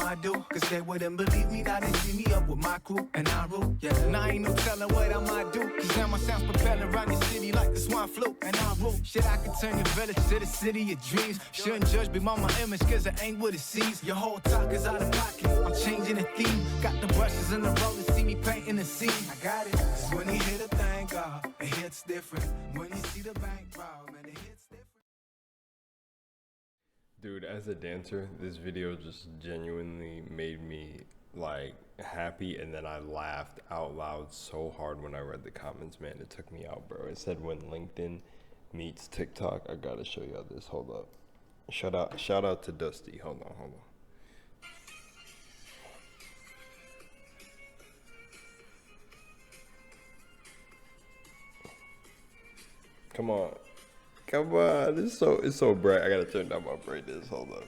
I do. Cause they wouldn't believe me, now they see me up with my crew and I rule. Yeah, now ain't no telling what I might do. Cause now my sound's propelling around the city like the swine flu and I rule. Shit, I could turn your village to the city of dreams. Shouldn't judge me by my image cause it ain't what it seems. Your whole talk is out of pocket, I'm changing the theme. Got the brushes and the rollers, see me painting the scene. I got it, cause when you hear the thing go, it hits different. When you see the bank roll, man, it hits different. Dude, as a dancer, this video just genuinely made me like happy, and then I laughed out loud so hard when I read the comments, man. It took me out, bro. It said when LinkedIn meets TikTok. I gotta show y'all this. Hold up. Shout out to Dusty. Hold on. Come on. It's so bright. I gotta turn down my brightness. Hold up.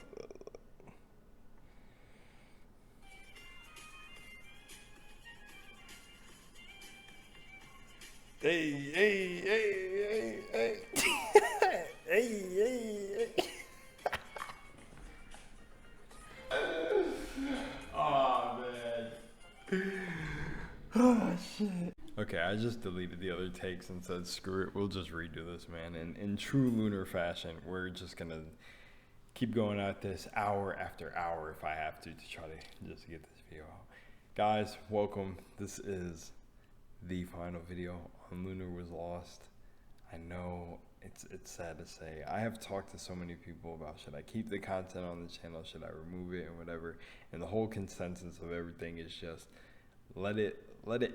Hey. Hey. Oh, man. Oh, shit. Okay, I just deleted the other takes and said, screw it, we'll just redo this, man. And in true Lunar fashion, we're just gonna keep going at this hour after hour if I have to try to just get this video out. Guys, welcome. This is the final video on Lunar Was Lost. I know it's sad to say. I have talked to so many people about should I keep the content on the channel, should I remove it and whatever. And the whole consensus of everything is just let it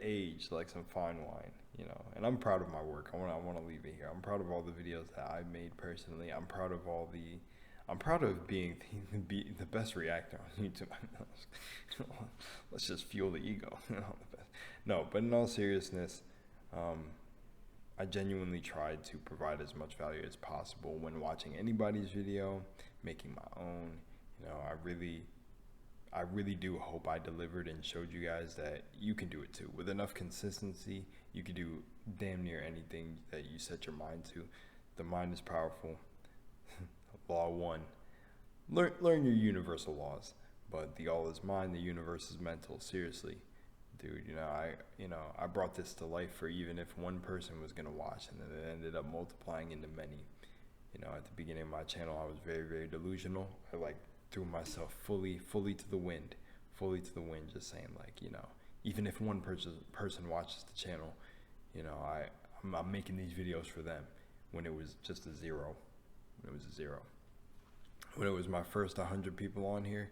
age like some fine wine, you know. And I'm proud of my work. I want to leave it here. I'm proud of all the videos that I've made personally. I'm proud of being the best reactor on YouTube. Let's just fuel the ego. No, but in all seriousness, I genuinely tried to provide as much value as possible when watching anybody's video, making my own. You know, I really do hope I delivered and showed you guys that you can do it too. With enough consistency, you can do damn near anything that you set your mind to. The mind is powerful. Law 1, learn your universal laws. But the all is mind, the universe is mental. Seriously, dude, I brought this to life for even if one person was gonna watch, and then it ended up multiplying into many. You know, at the beginning of my channel, I was very, very delusional. I threw myself fully to the wind, just saying like, you know, even if one person watches the channel, you know, I'm making these videos for them, when it was just a zero. When it was my first 100 people on here,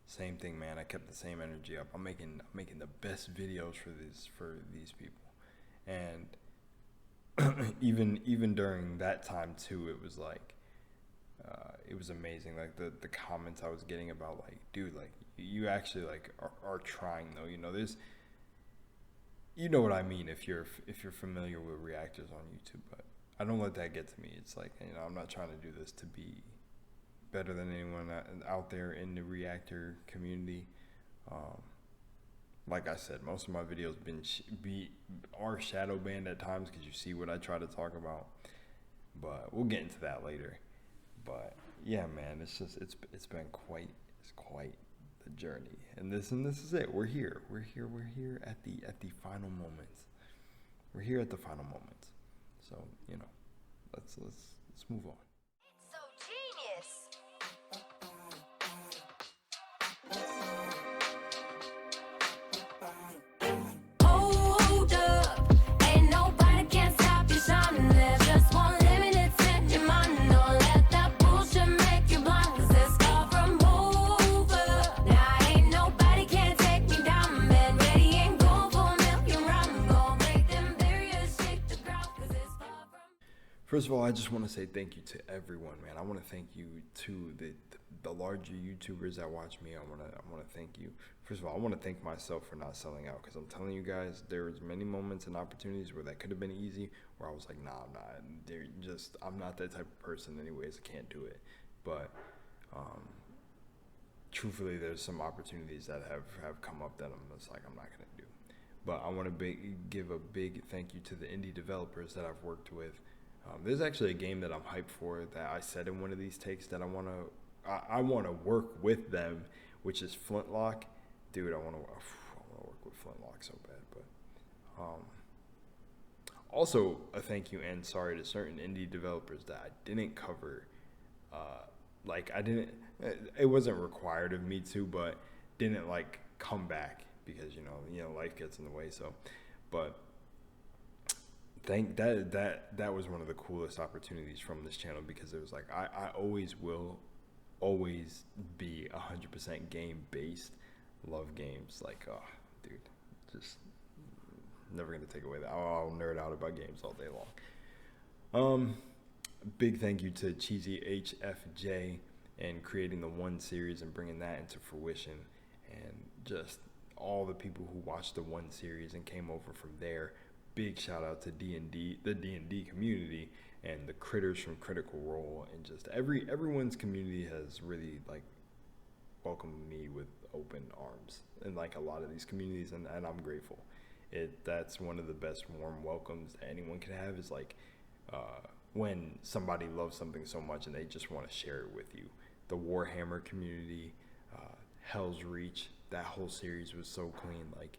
same thing, man. I kept the same energy up. I'm making the best videos for these people. And even during that time too, it was like it was amazing, like the comments I was getting about like, dude, like you actually like are trying though, you know. There's, you know what I mean if you're familiar with reactors on YouTube. But I don't let that get to me. It's like, you know, I'm not trying to do this to be better than anyone out there in the reactor community. Like I said, most of my videos are shadow banned at times because you see what I try to talk about, but we'll get into that later. But yeah, man, it's been quite the journey, and this is it. We're here at the final moments. We're here at the final moments. So, you know, let's move on. It's so genius. Hold up, ain't nobody can stop you shining. There's just one limit, it's in your mind. Don't let that bullshit make you blind, 'cause it's far from over. Now ain't nobody can take me down. Been ready and going for a million rounds. Gonna make them barriers shake the ground, 'cause it's far from. First of all, I just want to say thank you to everyone, man. I want to thank you to the larger YouTubers that watch me. I want to thank you. First of all, I want to thank myself for not selling out, because I'm telling you guys, there was many moments and opportunities where that could have been easy, where I was like, nah, I'm not. I'm not that type of person anyways. I can't do it. But truthfully, there's some opportunities that have come up that I'm just like, I'm not gonna do. But I want to give a big thank you to the indie developers that I've worked with. There's actually a game that I'm hyped for that I said in one of these takes that I want to work with them which is Flintlock. Dude, I want to work with Flintlock so bad. But also a thank you and sorry to certain indie developers that I didn't cover. It wasn't required of me to, but didn't like come back because you know life gets in the way. So, but that was one of the coolest opportunities from this channel, because it was like I always will always be 100% game based. Love games, like, oh dude, just never gonna take away that. I'll nerd out about games all day long. Big thank you to Cheesy HFJ and creating the One series and bringing that into fruition, and just all the people who watched the One series and came over from there. Big shout out to D&D, the D&D community, and the critters from Critical Role, and just everyone's community has really like welcomed me with open arms, and like a lot of these communities, and I'm grateful. That's one of the best warm welcomes that anyone can have, is like when somebody loves something so much and they just want to share it with you. The Warhammer community, Hell's Reach, that whole series was so clean, like,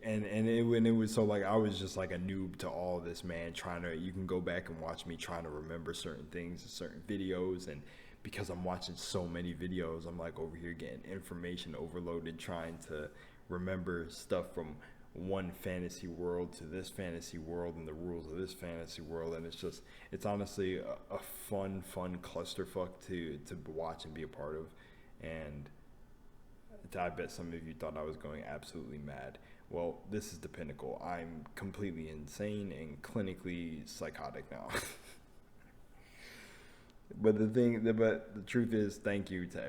and it was so like I was just like a noob to all of this, man. You can go back and watch me trying to remember certain things, certain videos, and because I'm watching so many videos, I'm like over here getting information overloaded, trying to remember stuff from one fantasy world to this fantasy world and the rules of this fantasy world. And it's honestly a fun clusterfuck to watch and be a part of. And I bet some of you thought I was going absolutely mad. Well, this is the pinnacle. I'm completely insane and clinically psychotic now. But the truth is, thank you to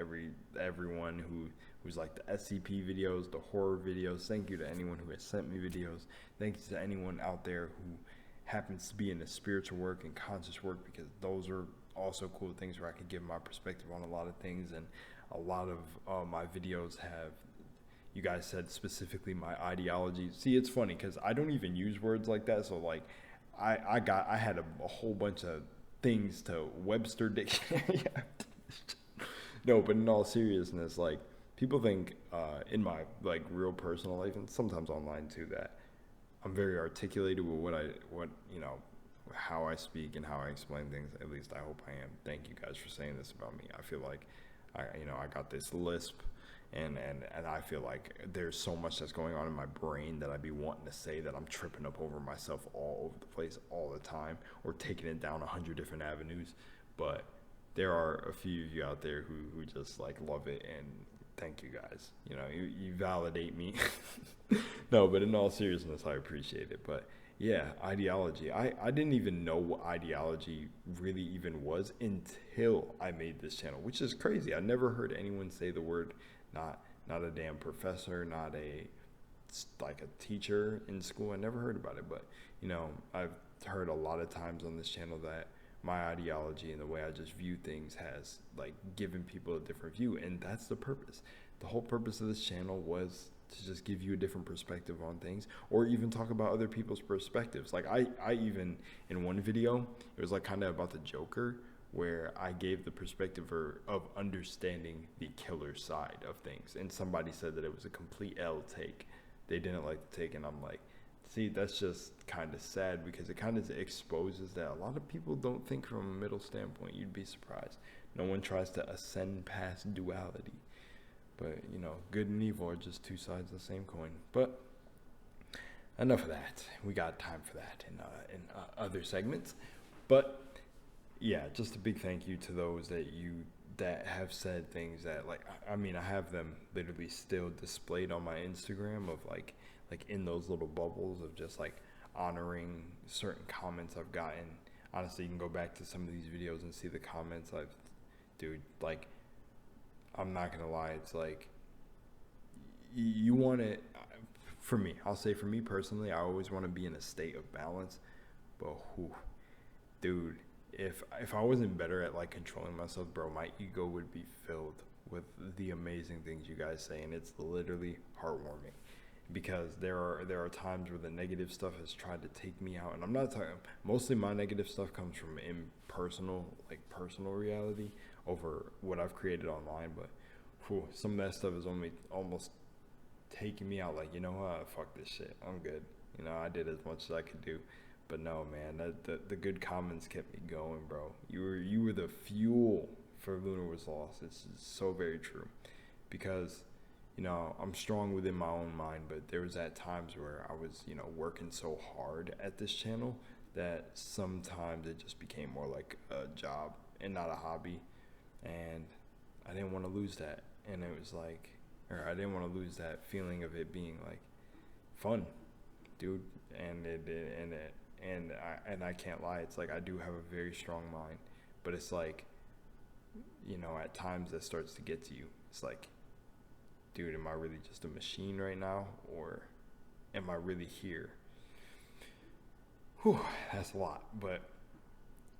everyone who's like the SCP videos, the horror videos. Thank you to anyone who has sent me videos. Thank you to anyone out there who happens to be in the spiritual work and conscious work, because those are also cool things where I can give my perspective on a lot of things. And a lot of my videos have, you guys said specifically my ideology. See, it's funny because I don't even use words like that. So like I had a whole bunch of things to Webster Dictionary. No, but in all seriousness, like, people think in my like real personal life, and sometimes online too, that I'm very articulated with how I speak and how I explain things. At least I hope I am. Thank you guys for saying this about me. I feel like I got this lisp, and I feel like there's so much that's going on in my brain that I'd be wanting to say that I'm tripping up over myself all over the place all the time, or taking it down 100 different avenues. But there are a few of you out there who just like love it, and thank you guys. You validate me. No, but in all seriousness, I appreciate it. But yeah, ideology. I didn't even know what ideology really even was until I made this channel, which is crazy. I never heard anyone say the word. Not a damn professor, not a teacher in school. I never heard about it, but I've heard a lot of times on this channel that my ideology and the way I just view things has like given people a different view, and that's the purpose. The whole purpose of this channel was to just give you a different perspective on things, or even talk about other people's perspectives. Like I even in one video, it was like kind of about the Joker, where I gave the perspective of understanding the killer side of things. And somebody said that it was a complete L take. They didn't like the take, and I'm like, see, that's just kind of sad, because it kind of exposes that a lot of people don't think from a middle standpoint. You'd be surprised. No one tries to ascend past duality. But, good and evil are just two sides of the same coin. But enough of that. We got time for that in other segments. But yeah, just a big thank you to those that have said things that, like, I mean, I have them literally still displayed on my Instagram of like in those little bubbles of just like honoring certain comments I've gotten. Honestly, you can go back to some of these videos and see the comments dude, like, I'm not gonna lie, it's like, you want it, for me, I'll say for me personally, I always want to be in a state of balance, but dude, if I wasn't better at like controlling myself, bro, my ego would be filled with the amazing things you guys say, and it's literally heartwarming, because there are times where the negative stuff has tried to take me out, and I'm not talking, mostly my negative stuff comes from personal reality over what I've created online. But some of that stuff is almost taking me out. Like, you know what, fuck this shit, I'm good. You know, I did as much as I could do. But no, man, the good comments kept me going, bro. You were the fuel for Lunar Was Lost. It's so very true. Because, you know, I'm strong within my own mind, but there was at times where I was, you know, working so hard at this channel that sometimes it just became more like a job and not a hobby. And I didn't want to lose that. And it was like, or I didn't want to lose that feeling of it being like fun, dude. And I can't lie, it's like I do have a very strong mind, but it's like, you know, at times that starts to get to you. It's like, dude, am I really just a machine right now, or am I really here? Whew, that's a lot. But,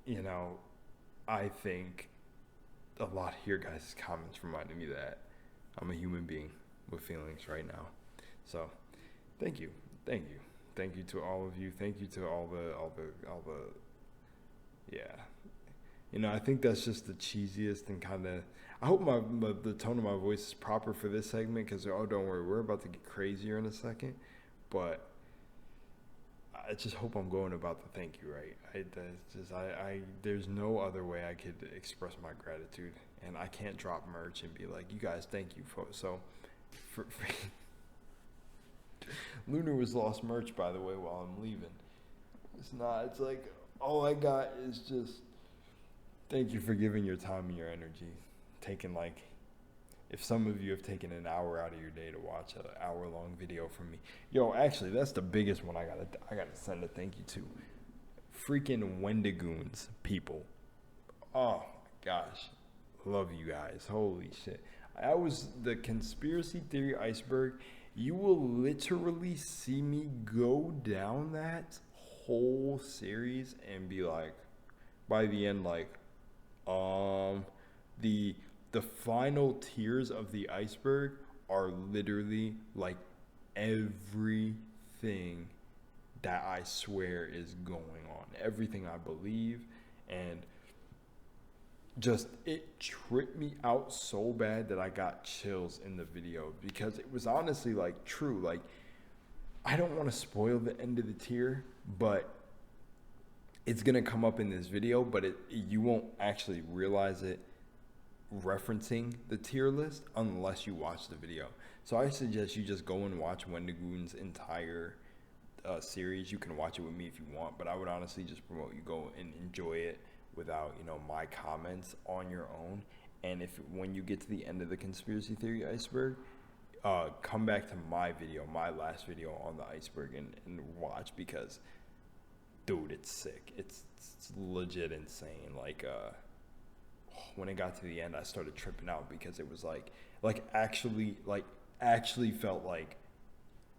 you know, I think a lot of your guys' comments reminded me that I'm a human being with feelings right now. So thank you to all of you. Thank you to all the yeah. You know, I think that's just the cheesiest and kind of, I hope the tone of my voice is proper for this segment, because, oh, don't worry, we're about to get crazier in a second. But I just hope I'm going about the thank you right. There's no other way I could express my gratitude, and I can't drop merch and be like, you guys, thank you for, so for Lunar Was Lost merch, by the way, while I'm leaving. It's like, all I got is just, thank you for giving your time and your energy. Taking, like, if some of you have taken an hour out of your day to watch an hour-long video from me. Yo, actually, that's the biggest one I gotta send a thank you to. Freaking Wendigoons people. Oh, my gosh. Love you guys. Holy shit. I was the conspiracy theory iceberg. You will literally see me go down that whole series and be like, by the end, like, the final tiers of the iceberg are literally like everything that I swear is going on, everything I believe, and just, it tripped me out so bad that I got chills in the video, because it was honestly like true. Like, I don't want to spoil the end of the tier, but it's gonna come up in this video, but you won't actually realize it referencing the tier list unless you watch the video. So I suggest you just go and watch Wendigoon's entire series. You can watch it with me if you want, but I would honestly just promote you go and enjoy it without, you know, my comments on your own. And if when you get to the end of the conspiracy theory iceberg, come back to my video, my last video on the iceberg, and watch, because dude, it's sick. It's legit insane. Like, when it got to the end, I started tripping out, because it was actually felt like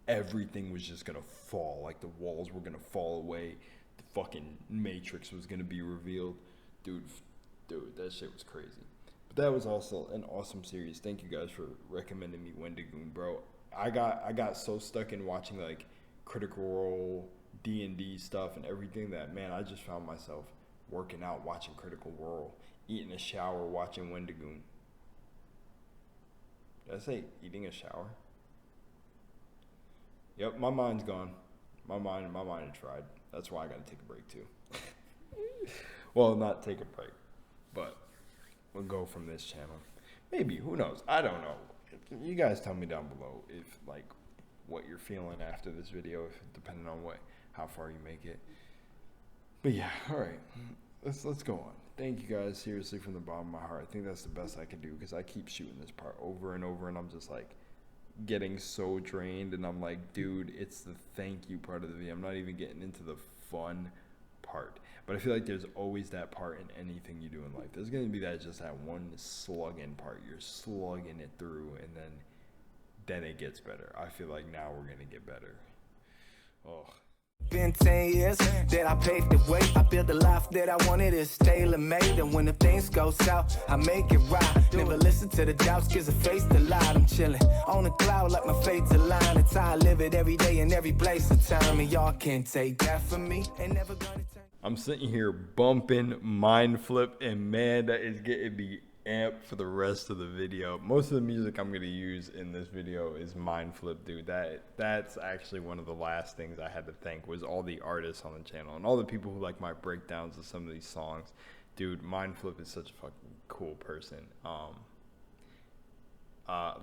everything was just gonna fall. Like, the walls were gonna fall away. The fucking Matrix was gonna be revealed. Dude, that shit was crazy. But that was also an awesome series. Thank you guys for recommending me Wendigoon, bro. I got so stuck in watching like Critical Role, D&D stuff and everything that, man, I just found myself working out watching Critical Role, eating a shower watching Wendigoon. Did I say eating a shower? Yep, my mind's gone. My mind had tried. That's why I gotta take a break too. Well, not take a break, but we'll go from this channel. Maybe, who knows? I don't know. You guys tell me down below if, like, what you're feeling after this video, if depending on how far you make it. But yeah, all right, let's go on. Thank you guys, seriously, from the bottom of my heart. I think that's the best I can do, because I keep shooting this part over and over, and I'm just like getting so drained, and I'm like, dude, it's the thank you part of the video. I'm not even getting into the fun part. But I feel like there's always that part in anything you do in life. There's going to be that one slugging part. You're slugging it through, and then it gets better. I feel like now we're going to get better. Oh. Been 10 years that I paved the way. I built the life that I wanted, it's tailor-made. And when the things go south, I make it right. Never listen to the doubts, gives a face to lie. I'm chilling on a cloud like my fate's aligned. It's how I live it every day in every place and time. And y'all can't take that from me. Ain't never gonna take. I'm sitting here bumping Mindflip, and man, that is getting me amp for the rest of the video. Most of the music I'm gonna use in this video is Mindflip, dude. That's actually one of the last things I had to thank, was all the artists on the channel and all the people who like my breakdowns of some of these songs. Dude, Mindflip is such a fucking cool person.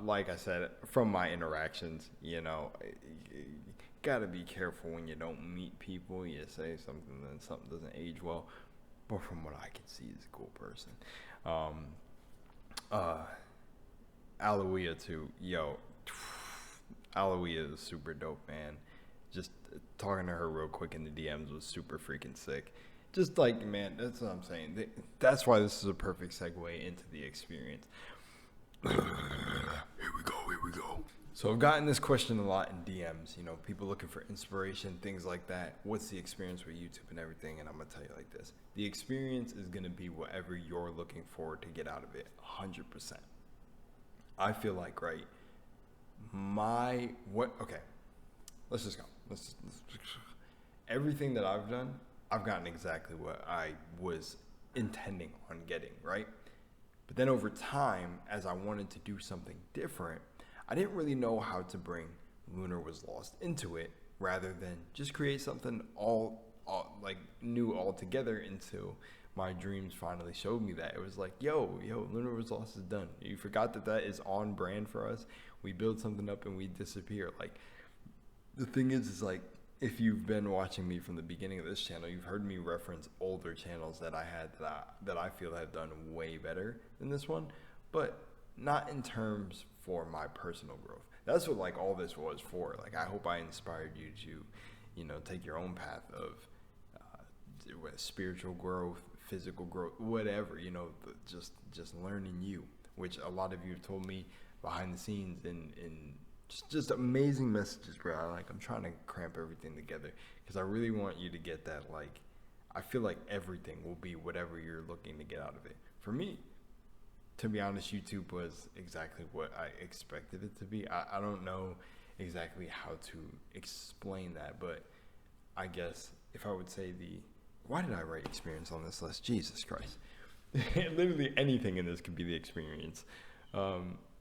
Like I said, from my interactions, you know, you gotta be careful when you don't meet people. You say something, then something doesn't age well. But from what I can see, he's a cool person. Aloia too, yo, Aloia is super dope, man. Just talking to her real quick in the DMs was super freaking sick. Just like, man, that's what I'm saying. That's why this is a perfect segue into the experience. Here we go. So I've gotten this question a lot in DMs, you know, people looking for inspiration, things like that. What's the experience with YouTube and everything? And I'm going to tell you like this. The experience is going to be whatever you're looking forward to get out of it, 100%. I feel like, right, okay, let's just go. Everything that I've done, I've gotten exactly what I was intending on getting, right? But then over time, as I wanted to do something different, I didn't really know how to bring Lunar Was Lost into it, rather than just create something all like new altogether, until my dreams finally showed me that. It was like, yo, Lunar Was Lost is done. You forgot that is on brand for us. We build something up and we disappear. Like, the thing is like, if you've been watching me from the beginning of this channel, you've heard me reference older channels that I had that I feel have done way better than this one, but not in terms for my personal growth. That's what like all this was for. Like, I hope I inspired you to, you know, take your own path of spiritual growth, physical growth, whatever, you know, just learning you, which a lot of you have told me behind the scenes in just amazing messages, bro. I'm trying to cramp everything together because I really want you to get that. Like, I feel like everything will be whatever you're looking to get out of it. For me, to be honest, YouTube was exactly what I expected it to be. I don't know exactly how to explain that, but I guess if I would say why did I write experience on this list? Jesus Christ. Literally anything in this could be the experience.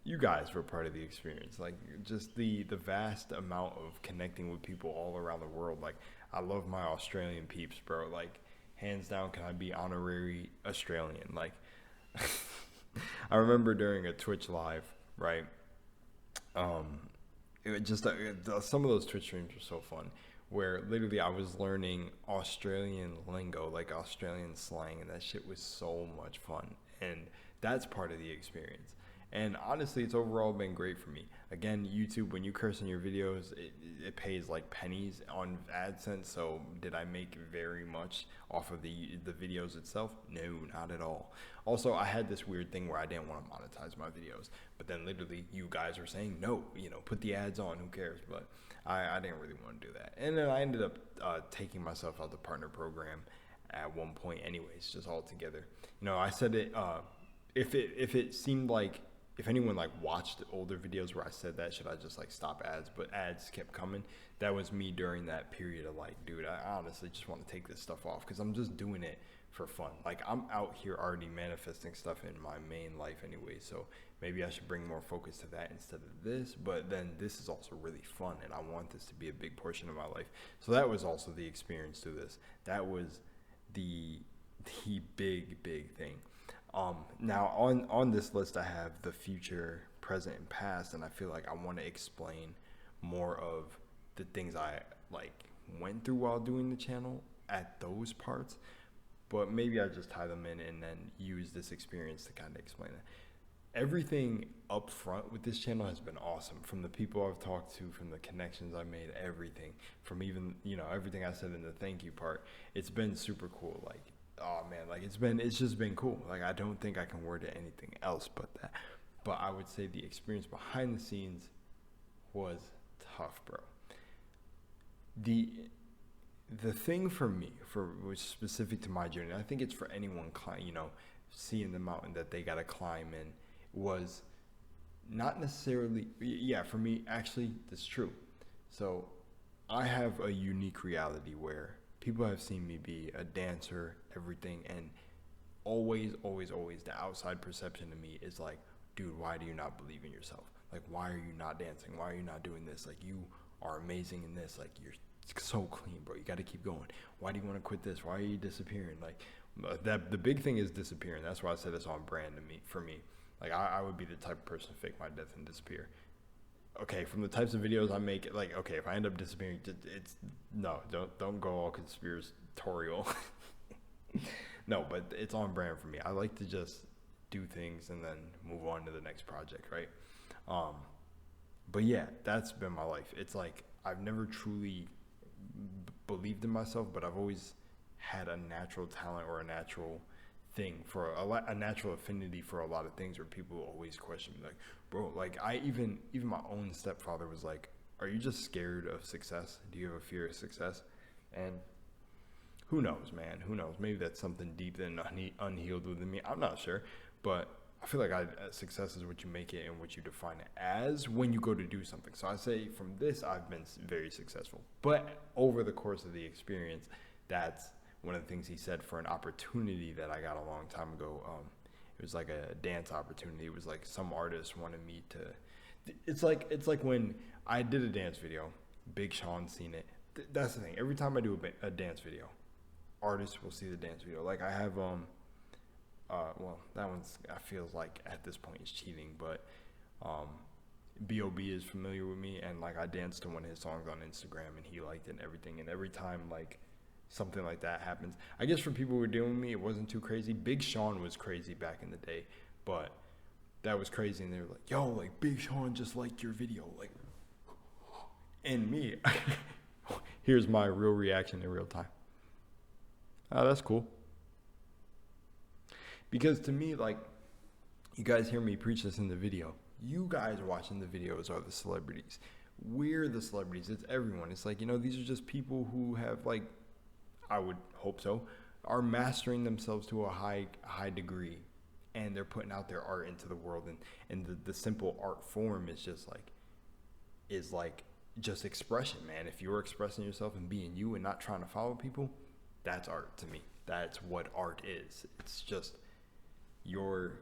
You guys were part of the experience. Like, just the vast amount of connecting with people all around the world. Like, I love my Australian peeps, bro. Like, hands down, can I be honorary Australian? Like, I remember during a Twitch live, right? It just some of those Twitch streams were so fun, where literally I was learning Australian lingo, like Australian slang, and that shit was so much fun. And that's part of the experience. And honestly, it's overall been great for me. Again, YouTube, when you curse in your videos, it pays like pennies on AdSense. So did I make very much off of the videos itself? No, not at all. Also, I had this weird thing where I didn't want to monetize my videos. But then literally you guys were saying, no, you know, put the ads on, who cares? But I didn't really want to do that. And then I ended up taking myself out the partner program at one point anyways, just all together. You know, I said it, if it seemed like, if anyone like watched older videos where I said that, should I just like stop ads? But ads kept coming. That was me during that period of like, dude, I honestly just want to take this stuff off because I'm just doing it for fun. Like, I'm out here already manifesting stuff in my main life anyway, so maybe I should bring more focus to that instead of this. But then this is also really fun, and I want this to be a big portion of my life. So that was also the experience to this. That was the big thing. Now on this list, I have the future, present, and past, and I feel like I want to explain more of the things I like went through while doing the channel at those parts, but maybe I just tie them in and then use this experience to kind of explain it. Everything up front with this channel has been awesome. From the people I've talked to, from the connections I made, everything, from even, you know, everything I said in the thank you part, it's been super cool. Like, oh man, like it's just been cool. Like, I don't think I can word it anything else but that. But I would say the experience behind the scenes was tough, bro. The thing for me, was specific to my journey, I think it's for anyone, you know, seeing the mountain that they gotta climb in, was not necessarily, yeah, for me, actually, that's true. So I have a unique reality where people have seen me be a dancer, everything, and always the outside perception to me is like, dude, why do you not believe in yourself? Like, why are you not dancing? Why are you not doing this? Like, you are amazing in this. Like, you're so clean, bro. You got to keep going. Why do you want to quit this? Why are you disappearing? Like, that the big thing is disappearing. That's why I said it's on brand for me. Like, I would be the type of person to fake my death and disappear. Okay, from the types of videos I make, like, okay, if I end up disappearing, don't go all conspiratorial. No, but it's on brand for me. I like to just do things and then move on to the next project, right? But yeah, that's been my life. It's like I've never truly believed in myself, but I've always had a natural talent or a natural thing for a natural affinity for a lot of things where people always question me, like, bro, like even my own stepfather was like, are you just scared of success? Do you have a fear of success? And who knows, man? Who knows? Maybe that's something deep and unhealed within me. I'm not sure, but I feel like success is what you make it and what you define it as when you go to do something. So I say from this, I've been very successful. But over the course of the experience, that's one of the things he said for an opportunity that I got a long time ago. It was like a dance opportunity. It was like some artist wanted me to. It's like when I did a dance video, Big Sean seen it. That's the thing. Every time I do a dance video, artists will see the dance video. Like I have well, that one's, I feel like at this point is cheating, but B.o.B is familiar with me, and like I danced to one of his songs on Instagram and he liked it and everything. And every time like something like that happens, I guess for people who were dealing with me, it wasn't too crazy. Big Sean was crazy back in the day, but that was crazy. And they were like, yo, like Big Sean just liked your video, like, and me, here's my real reaction in real time. Oh, that's cool. Because to me, like, you guys hear me preach this in the video. You guys watching the videos are the celebrities. We're the celebrities. It's everyone. It's like, you know, these are just people who have, like, I would hope so, are mastering themselves to a high degree. And they're putting out their art into the world. And the simple art form is like just expression, man. If you're expressing yourself and being you and not trying to follow people, that's art to me. That's what art is. It's just you're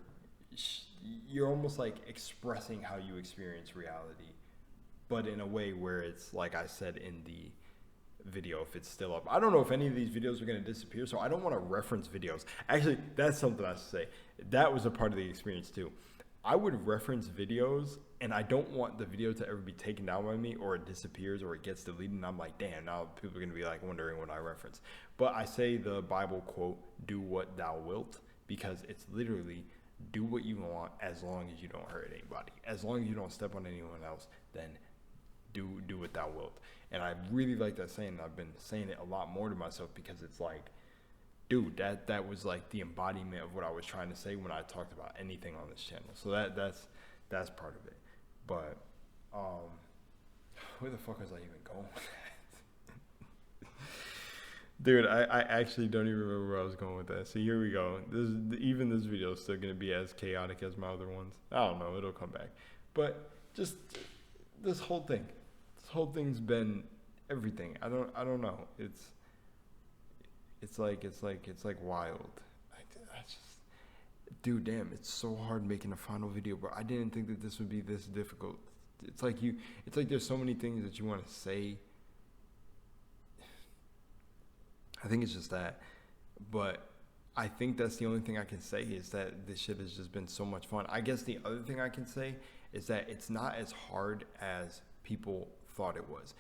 almost like expressing how you experience reality, but in a way where it's like I said in the video, if it's still up. I don't know if any of these videos are going to disappear, so I don't want to reference videos. Actually, that's something I should say. That was a part of the experience too. I would reference videos, and I don't want the video to ever be taken down by me, or it disappears, or it gets deleted, and I'm like, damn, now people are going to be like wondering what I reference. But I say the Bible quote, do what thou wilt, because it's literally do what you want as long as you don't hurt anybody. As long as you don't step on anyone else, then do what thou wilt. And I really like that saying. I've been saying it a lot more to myself because it's like, dude, that was like the embodiment of what I was trying to say when I talked about anything on this channel. So that's part of it. But where the fuck was I even going with that? Dude, I actually don't even remember where I was going with that. So here we go. Even this video is still gonna be as chaotic as my other ones. I don't know, it'll come back. But just this whole thing's been everything. I don't know. It's like wild. I just, dude, damn, it's so hard making a final video, bro. I didn't think that this would be this difficult. It's like there's so many things that you want to say. I think it's just that, but I think that's the only thing I can say is that this shit has just been so much fun. I guess the other thing I can say is that it's not as hard as people thought it was.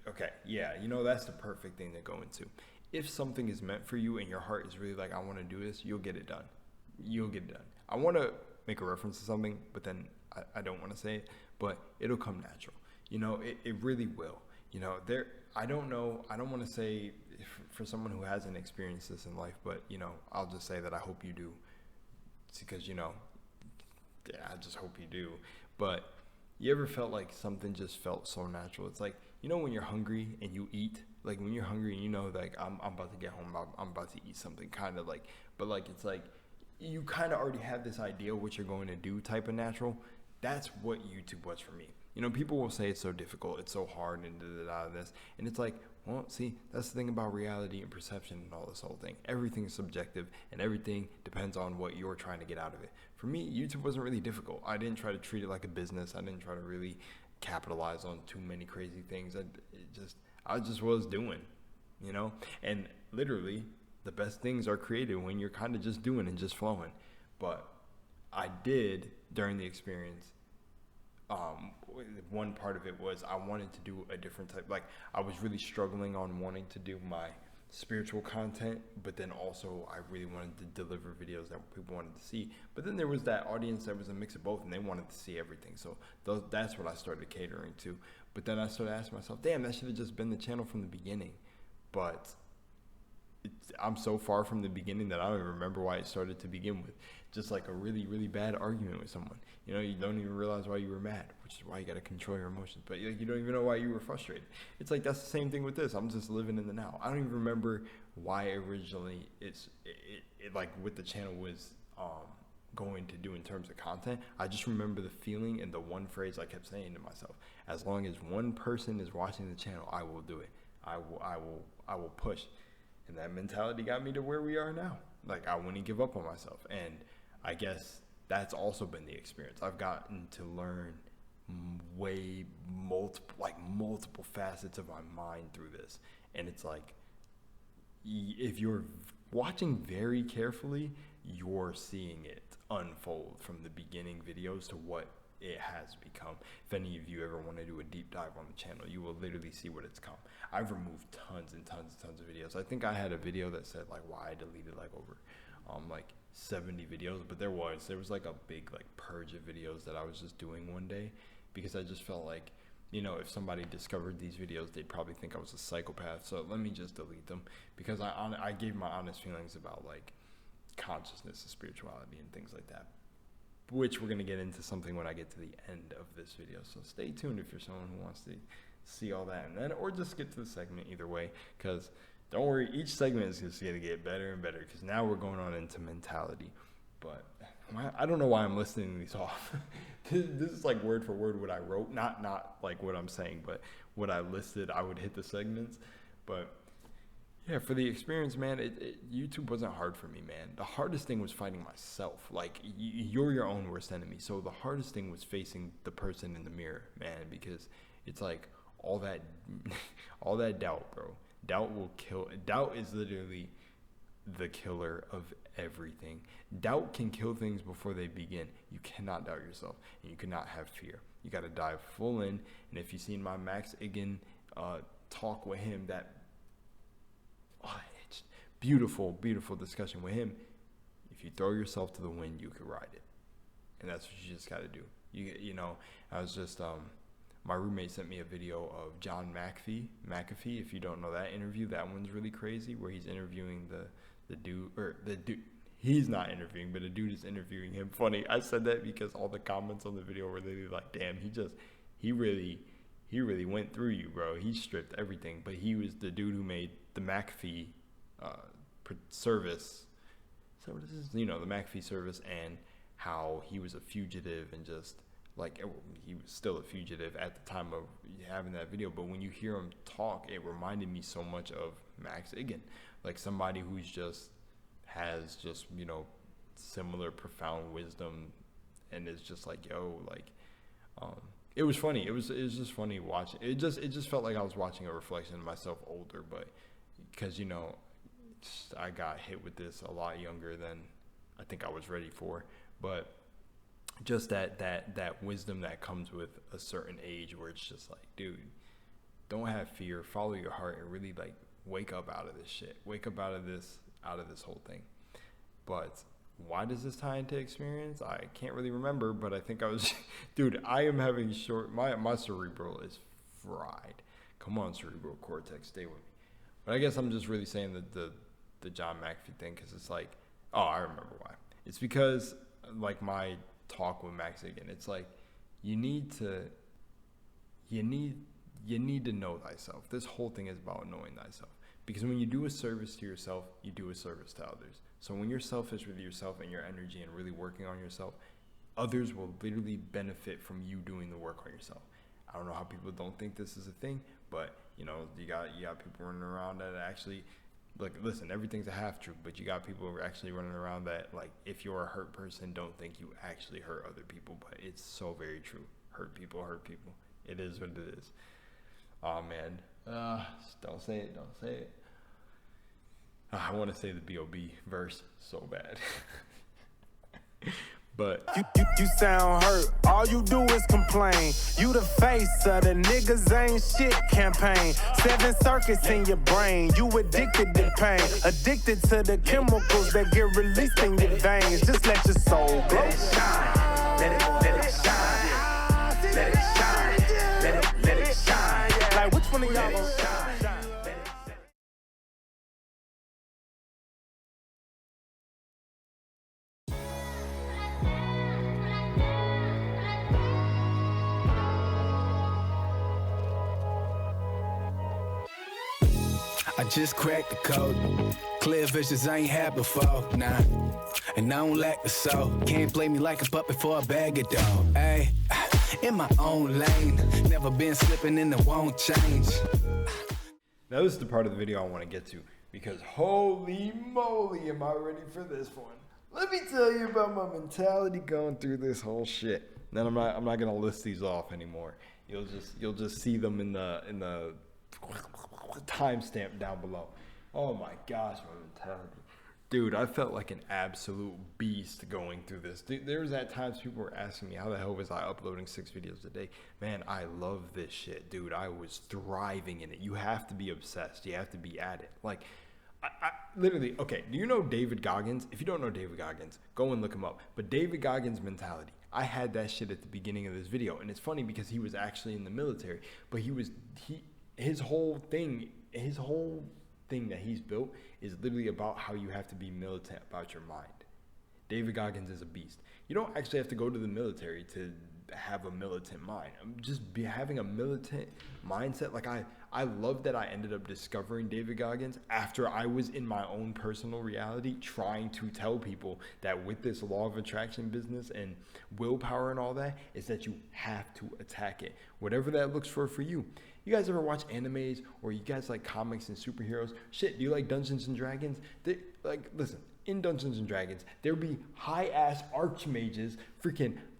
Okay, yeah, you know, that's the perfect thing to go into. If something is meant for you and your heart is really like, I want to do this, you'll get it done. You'll get it done. I want to make a reference to something, but then I don't want to say it, but it'll come natural. You know, it really will. You know, I don't know. I don't want to say for someone who hasn't experienced this in life, but, you know, I'll just say that I hope you do. It's because, you know, yeah, I just hope you do. But you ever felt like something just felt so natural? It's like, you know, when you're hungry and you eat, like when you're hungry and you know, like I'm about to get home, I'm about to eat something, kind of like, but like it's like you kind of already have this idea what you're going to do type of natural. that's what YouTube was for me. You know, people will say it's so difficult, it's so hard, and this, and it's like, well, see, that's the thing about reality and perception and all this whole thing. Everything is subjective, and everything depends on what you're trying to get out of it. For me, YouTube wasn't really difficult. I didn't try to treat it like a business. I didn't try to really capitalize on too many crazy things. I just was doing, you know, and literally the best things are created when you're kind of just doing and just flowing. But I did during the experience. One part of it was I wanted to do a different type. Like, I was really struggling on wanting to do my spiritual content, but then also I really wanted to deliver videos that people wanted to see. But then there was that audience that was a mix of both, and they wanted to see everything. So that's what I started catering to. But then I started asking myself, damn, that should have just been the channel from the beginning. But I'm so far from the beginning that I don't even remember why it started to begin with. Just like a really, really bad argument with someone. You know, you don't even realize why you were mad, which is why you got to control your emotions. But you don't even know why you were frustrated. It's like, that's the same thing with this. I'm just living in the now. I don't even remember why originally it like what the channel was going to do in terms of content. I just remember the feeling and the one phrase I kept saying to myself: as long as one person is watching the channel, I will do it. I will push. And that mentality got me to where we are now. Like, I wouldn't give up on myself. And I guess that's also been the experience. I've gotten to learn multiple facets of my mind through this. And it's like, if you're watching very carefully, you're seeing it unfold from the beginning videos to what it has become. If any of you ever want to do a deep dive on the channel, you will literally see what it's come. I've removed tons and tons of videos. I think I had a video that said like why I deleted like over like 70 videos, but there was like a big like purge of videos that I was just doing one day, because I just felt like, you know, if somebody discovered these videos, they'd probably think I was a psychopath. So let me just delete them, because I gave my honest feelings about like consciousness and spirituality and things like that, which we're going to get into something when I get to the end of this video. So stay tuned if you're someone who wants to see all that, and then, or just get to the segment either way, because don't worry, each segment is just going to get better and better, because now we're going on into mentality. But I don't know why I'm listing these off. This is like word for word what I wrote, not like what I'm saying, but what I listed. I would hit the segments. But yeah, for the experience, man, YouTube wasn't hard for me, man. The hardest thing was fighting myself. Like, you're your own worst enemy. So the hardest thing was facing the person in the mirror, man, because it's like all that doubt, bro. Doubt will kill. Doubt is literally the killer of everything. Doubt can kill things before they begin. You cannot doubt yourself, and you cannot have fear. You got to dive full in. And if you've seen my Max Igan talk with him, it's beautiful discussion with him. If you throw yourself to the wind, you could ride it, and that's what you just got to do. You know, I was just my roommate sent me a video of John McAfee. If you don't know that interview, that one's really crazy, where he's interviewing the dude. He's not interviewing, but a dude is interviewing him. Funny, I said that because all the comments on the video were literally like, damn, he really went through you, bro. He stripped everything. But he was the dude who made the McAfee service. So what is this? You know, the McAfee service, and how he was a fugitive, and just like he was still a fugitive at the time of having that video. But when you hear him talk, it reminded me so much of Max Igan, like somebody who's has you know, similar profound wisdom, and is just like, yo, like it was funny. It was just funny watching. It just felt like I was watching a reflection of myself older, but because, you know, I got hit with this a lot younger than I think I was ready for. But just that wisdom that comes with a certain age, where it's just like, dude, don't have fear, follow your heart, and really like wake up out of this shit. Wake up out of this whole thing. But why does this tie into experience? I can't really remember, but I think I was dude, I am having my cerebral is fried. Come on, cerebral cortex, stay with me. But I guess I'm just really saying that the John McAfee thing, because it's like, oh, I remember why. It's because like my talk with Max Igan, it's like you need to know thyself. This whole thing is about knowing thyself, because when you do a service to yourself, you do a service to others. So when you're selfish with yourself and your energy and really working on yourself, Others will literally benefit from you doing the work on yourself. I don't know how people don't think this is a thing, but you know, you got people running around that actually, look, listen, everything's a half truth, but you got people who are actually running around that, like, if you're a hurt person, don't think you actually hurt other people, but it's so very true. Hurt people. It is what it is. Oh man, don't say it. I want to say the B.o.B verse so bad. But You sound hurt, all you do is complain. You the face of the niggas ain't shit campaign. 7 circuits in your brain, you addicted to pain. Addicted to the chemicals that get released in your veins. Just let your soul glow. Let it shine, let it shine. Let it shine, let it shine. Like which one of y'all gonna shine? I just cracked the code. Clear visions I ain't had before, nah. And I don't lack the soul. Can't play me like a puppet for a bag of dough. Ayy, in my own lane. Never been slipping and it won't change. now this is the part of the video I want to get to, because holy moly am I ready for this one. Let me tell you about my mentality going through this whole shit. Then I'm not gonna list these off anymore. You'll just see them in the timestamp down below. Oh my gosh, my mentality. Dude, I felt like an absolute beast going through this. Dude, there was at times people were asking me how the hell was I uploading 6 videos a day. Man, I love this shit, dude. I was thriving in it. You have to be obsessed. You have to be at it. Like, I literally, okay, do you know David Goggins? If you don't know David Goggins, go and look him up. But David Goggins' mentality, I had that shit at the beginning of this video. And it's funny because he was actually in the military, but his whole thing that he's built is literally about how you have to be militant about your mind. David Goggins is a beast. You don't actually have to go to the military to have a militant mind. Having a militant mindset. Like I love that I ended up discovering David Goggins after I was in my own personal reality trying to tell people that with this law of attraction business and willpower and all that is that you have to attack it. Whatever that looks for you. You guys ever watch animes, or you guys like comics and superheroes? Shit, do you like Dungeons and Dragons? Listen, in Dungeons and Dragons, there'd be high-ass archmages,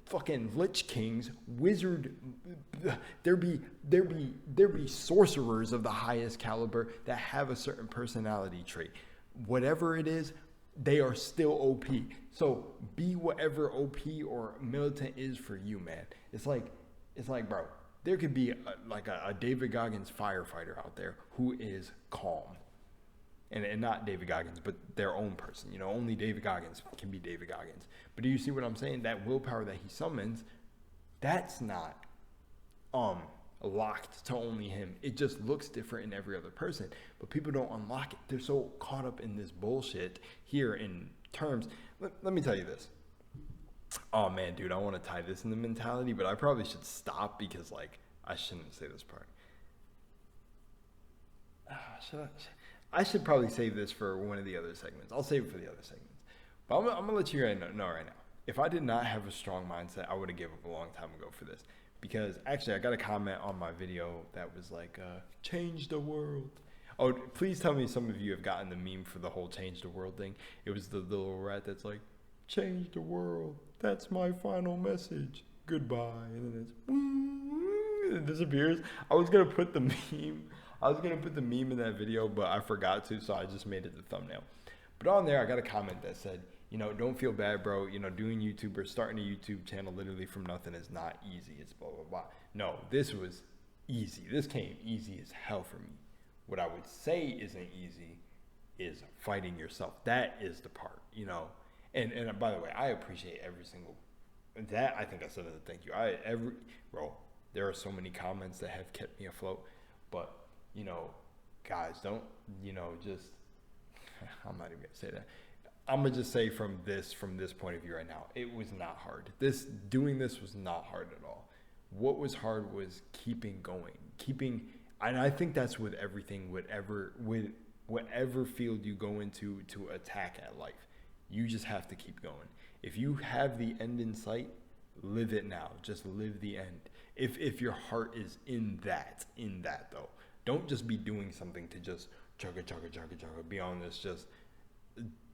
fucking lich kings, wizard, there'd be sorcerers of the highest caliber that have a certain personality trait. Whatever it is, they are still OP. So be whatever OP or militant is for you, man. It's like, bro, there could be a David Goggins firefighter out there who is calm. And not David Goggins, but their own person. You know, only David Goggins can be David Goggins. But do you see what I'm saying? That willpower that he summons, that's not locked to only him. It just looks different in every other person. But people don't unlock it. They're so caught up in this bullshit here in terms. Let me tell you this. Oh man, dude, I want to tie this in the mentality, but I probably should stop because, like, I shouldn't say this part. I should probably save this for one of the other segments. I'll save it for the other segments. But I'm going to let you know right now. If I did not have a strong mindset, I would have given up a long time ago for this. Because actually, I got a comment on my video that was like, change the world. Oh, please tell me some of you have gotten the meme for the whole change the world thing. It was the little rat that's like, change the world. That's my final message. Goodbye. And then it disappears. I was going to put the meme in that video, but I forgot to, so I just made it the thumbnail. But on there, I got a comment that said, you know, don't feel bad, bro. You know, doing YouTube or starting a YouTube channel literally from nothing is not easy. It's blah, blah, blah. No, this was easy. This came easy as hell for me. What I would say isn't easy is fighting yourself. That is the part, you know. And by the way, I appreciate every single, that I think I said it, thank you. Bro, there are so many comments that have kept me afloat, but you know, guys, don't, you know, just, I'm not even gonna say that. I'm gonna just say from this point of view right now, it was not hard. Doing this was not hard at all. What was hard was keeping going, and I think that's with everything, whatever field you go into to attack at life, you just have to keep going. If you have the end in sight, live it now. Just live the end. If your heart is in that though, don't just be doing something to just chugga, be on this just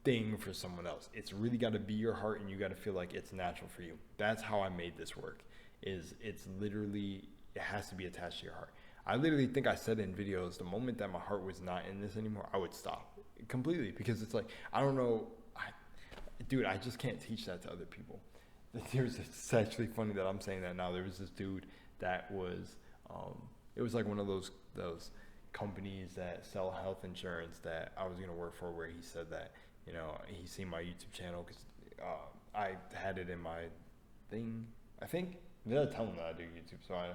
thing for someone else. It's really got to be your heart, and you got to feel like it's natural for you. That's how I made this work. It's literally, it has to be attached to your heart. I literally think I said in videos, the moment that my heart was not in this anymore, I would stop completely, because it's like, I don't know, dude, I just can't teach that to other people. It's actually funny that I'm saying that now. There was this dude that was, it was like one of those companies that sell health insurance that I was going to work for, where he said that, you know, he seen my YouTube channel because I had it in my thing. I think, did I tell him that I do YouTube? So I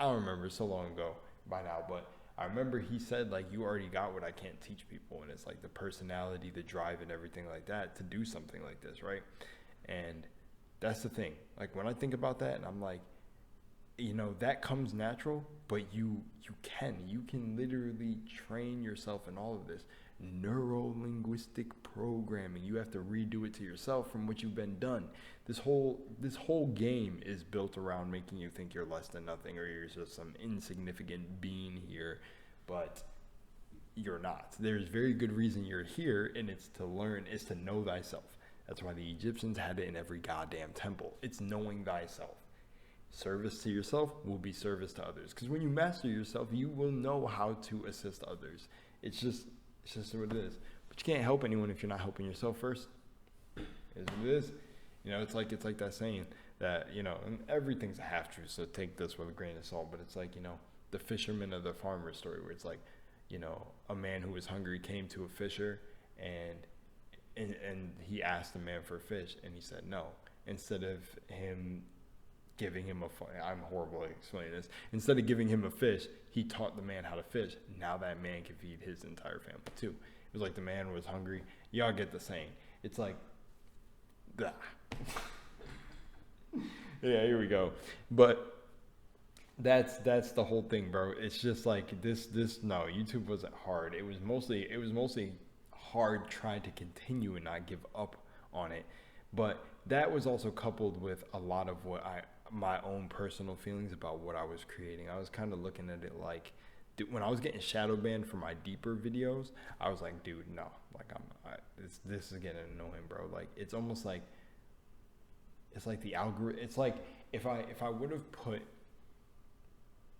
don't remember, so long ago by now, but I remember he said, like, you already got what I can't teach people, and it's like the personality, the drive, and everything like that to do something like this, right? And that's the thing. Like, when I think about that, and I'm like, you know, that comes natural, but you can literally train yourself in all of this. Neuro-linguistic programming. You have to redo it to yourself from what you've been done. This whole game is built around making you think you're less than nothing, or you're just some insignificant being here, but you're not. There's very good reason you're here, and it's to learn, it's to know thyself. That's why the Egyptians had it in every goddamn temple. It's knowing thyself. Service to yourself will be service to others, because when you master yourself, you will know how to assist others. It's just what it is. But you can't help anyone if you're not helping yourself first. It is what it is. You know, it's like that saying that, you know, and everything's a half truth, so take this with a grain of salt. But it's like, you know, the fisherman of the farmer story, where it's like, you know, a man who was hungry came to a fisher, and he asked the man for a fish, and he said no. Instead of him giving him I'm horrible at explaining this. Instead of giving him a fish, he taught the man how to fish. Now that man can feed his entire family too. It was like the man was hungry. Y'all get the saying. It's like, yeah, here we go. But that's the whole thing, bro. It's just like this. No, YouTube wasn't hard. It was mostly hard trying to continue and not give up on it. But that was also coupled with a lot of my own personal feelings about what I was creating. I was kind of looking at it like, when I was getting shadow banned for my deeper videos, I was like, dude, no, like this is getting annoying, bro. Like, it's almost like, it's like the algorithm. It's like if I would have put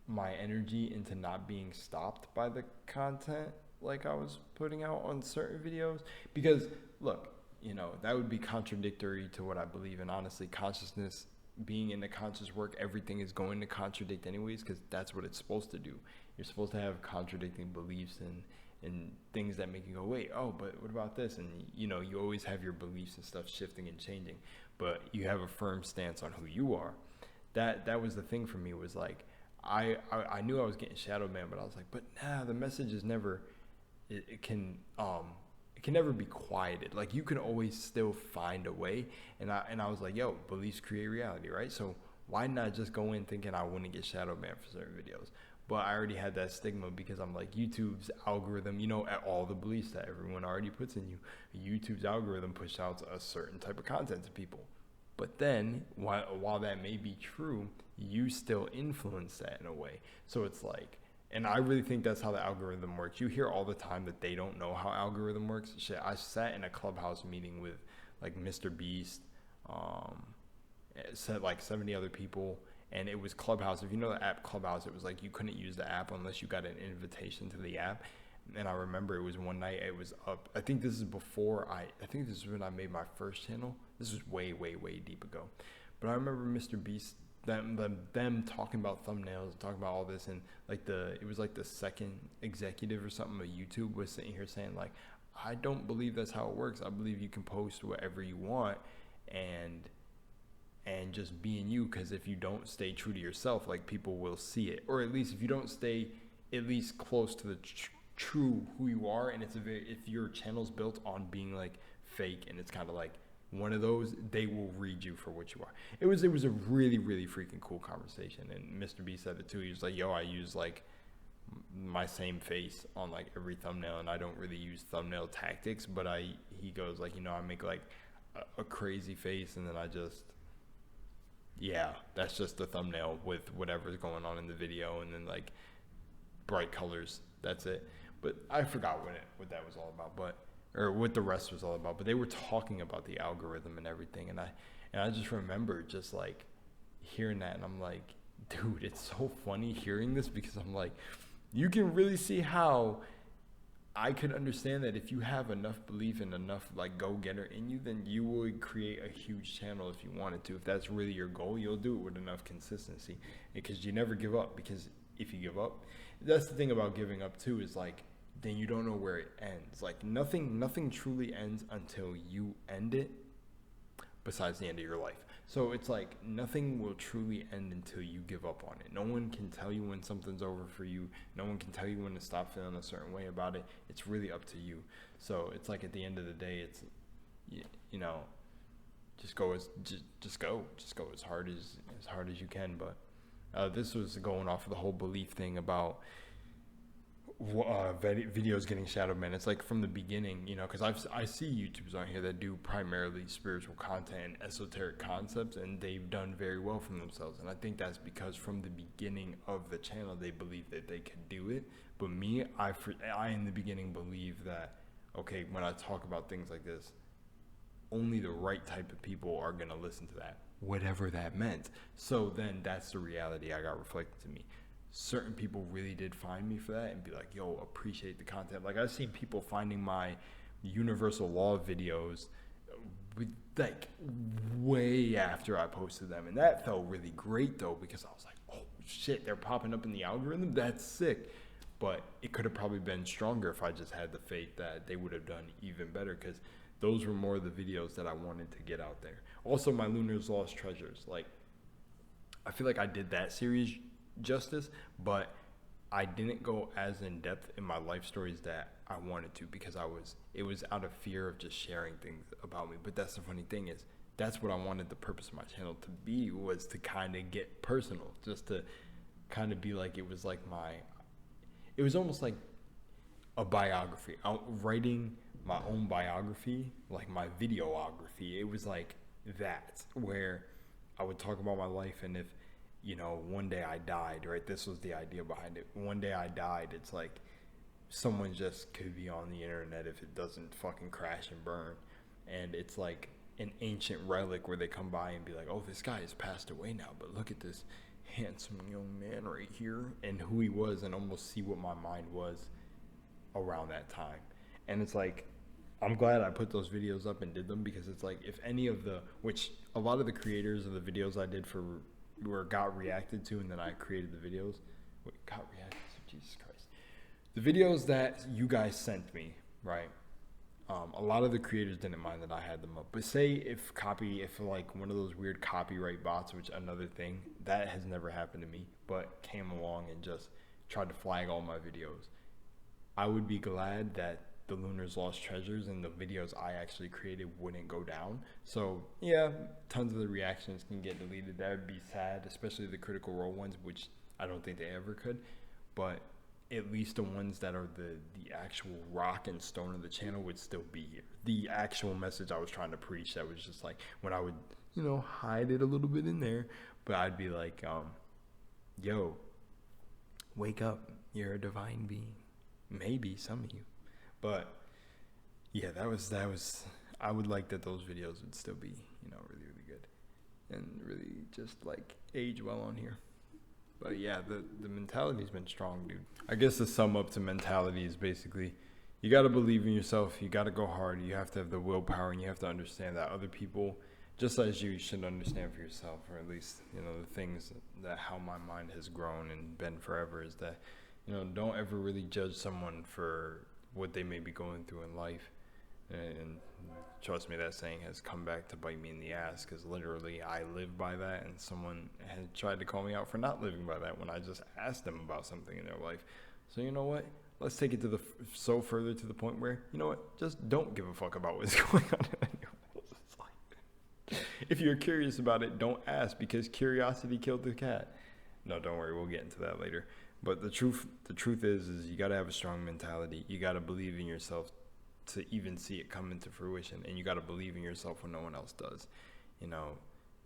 my energy into not being stopped by the content like I was putting out on certain videos, because look, you know, that would be contradictory to what I believe in. Honestly, consciousness, being in the conscious work, everything is going to contradict anyways, because that's what it's supposed to do. You're supposed to have contradicting beliefs and things that make you go, wait, oh, but what about this? And, you know, you always have your beliefs and stuff shifting and changing, but you have a firm stance on who you are. That was the thing for me, was like, I knew I was getting shadow banned, but I was like, but nah, the message is never, it can never be quieted. Like, you can always still find a way. And I was like, yo, beliefs create reality, right? So why not just go in thinking I wouldn't get shadow banned for certain videos? But I already had that stigma, because I'm like, YouTube's algorithm, you know, at all the beliefs that everyone already puts in you, YouTube's algorithm pushes out a certain type of content to people. But then, while that may be true, you still influence that in a way. So it's like, and I really think that's how the algorithm works. You hear all the time that they don't know how algorithm works. Shit, I sat in a Clubhouse meeting with like Mr. Beast, said like 70 other people, and it was Clubhouse. If you know the app Clubhouse, it was like you couldn't use the app unless you got an invitation to the app. And I remember it was one night, it was up. I think this is before I think this is when I made my first channel. This was way, way, way deep ago. But I remember Mr. Beast, them talking about thumbnails, talking about all this, and like it was like the second executive or something of YouTube was sitting here saying like, I don't believe that's how it works. I believe you can post whatever you want and just being you, because if you don't stay true to yourself, like, people will see it. Or at least if you don't stay at least close to the true who you are, and if your channel's built on being like fake, and it's kind of like one of those, they will read you for what you are. It was a really, really freaking cool conversation. And Mr. B said it too. He was like, yo, I use like my same face on like every thumbnail, and I don't really use thumbnail tactics, but he goes like, you know, I make like a crazy face, and then I just yeah, that's just the thumbnail with whatever's going on in the video, and then like bright colors. That's it. But I forgot what that was all about, or what the rest was all about. But they were talking about the algorithm and everything, and I just remember just like hearing that, and I'm like, dude, it's so funny hearing this, because I'm like, you can really see how I could understand that if you have enough belief and enough like go-getter in you, then you would create a huge channel if you wanted to. If that's really your goal, you'll do it with enough consistency, because you never give up. Because if you give up, that's the thing about giving up too, is like, then you don't know where it ends. Like nothing truly ends until you end it, besides the end of your life. So it's like nothing will truly end until you give up on it. No one can tell you when something's over for you. No one can tell you when to stop feeling a certain way about it. It's really up to you. So it's like at the end of the day, it's, you know, just go as hard as you can. But this was going off of the whole belief thing about videos getting shadow banned. It's like from the beginning, you know, because I see YouTubers on here that do primarily spiritual content and esoteric concepts, and they've done very well for themselves. And I think that's because from the beginning of the channel, they believe that they could do it. But me, I in the beginning believe that, okay, when I talk about things like this, only the right type of people are going to listen to that, whatever that meant. So then that's the reality I got reflected to me. Certain people really did find me for that and be like, yo, appreciate the content. Like, I've seen people finding my universal law videos like way after I posted them, and that felt really great though, because I was like, oh shit, they're popping up in the algorithm. That's sick. But it could have probably been stronger if I just had the faith that they would have done even better, because those were more of the videos that I wanted to get out there. Also, my Lunar's Lost Treasures, like, I feel like I did that series justice, but I didn't go as in depth in my life stories that I wanted to, because it was out of fear of just sharing things about me. But that's the funny thing, is that's what I wanted the purpose of my channel to be, was to kind of get personal, just to kind of be like, it was almost like a biography. Writing my own biography, like my videography. It was like that, where I would talk about my life, and if, you know, one day I died, right? This was the idea behind it. One day I died, it's like someone just could be on the internet if it doesn't fucking crash and burn. And it's like an ancient relic where they come by and be like, oh, this guy has passed away now, but look at this handsome young man right here, and who he was, and almost see what my mind was around that time. And it's like, I'm glad I put those videos up and did them, because it's like, if any of which a lot of the creators of the videos I did got reacted to, and then I created the videos. Got reacted to? Jesus Christ. The videos that you guys sent me, right? A lot of the creators didn't mind that I had them up. But say if like one of those weird copyright bots, which another thing, that has never happened to me, but came along and just tried to flag all my videos, I would be glad that the Lunar's Lost Treasures and the videos I actually created wouldn't go down. So yeah, tons of the reactions can get deleted. That would be sad, especially the Critical Role ones, which I don't think they ever could. But at least the ones that are the actual rock and stone of the channel would still be here. The actual message I was trying to preach, that was just like, when I would, you know, hide it a little bit in there, but I'd be like, yo, wake up, you're a divine being. Maybe some of you. But yeah, that was I would like that those videos would still be, you know, really, really good, and really just like age well on here. But yeah, the mentality's been strong, dude. I guess the sum up to mentality is basically, you got to believe in yourself, you got to go hard, you have to have the willpower, and you have to understand that other people, just as you should understand for yourself, or at least, you know, the things that how my mind has grown and been forever, is that, you know, don't ever really judge someone for what they may be going through in life. And trust me, that saying has come back to bite me in the ass, because literally I live by that, and someone had tried to call me out for not living by that when I just asked them about something in their life. So you know what, let's take it to further to the point where, you know what, just don't give a fuck about what's going on in anyone else's life. If you're curious about it, don't ask, because curiosity killed the cat. No, don't worry, we'll get into that later. But the truth is you got to have a strong mentality. You got to believe in yourself to even see it come into fruition, and you got to believe in yourself when no one else does. You know,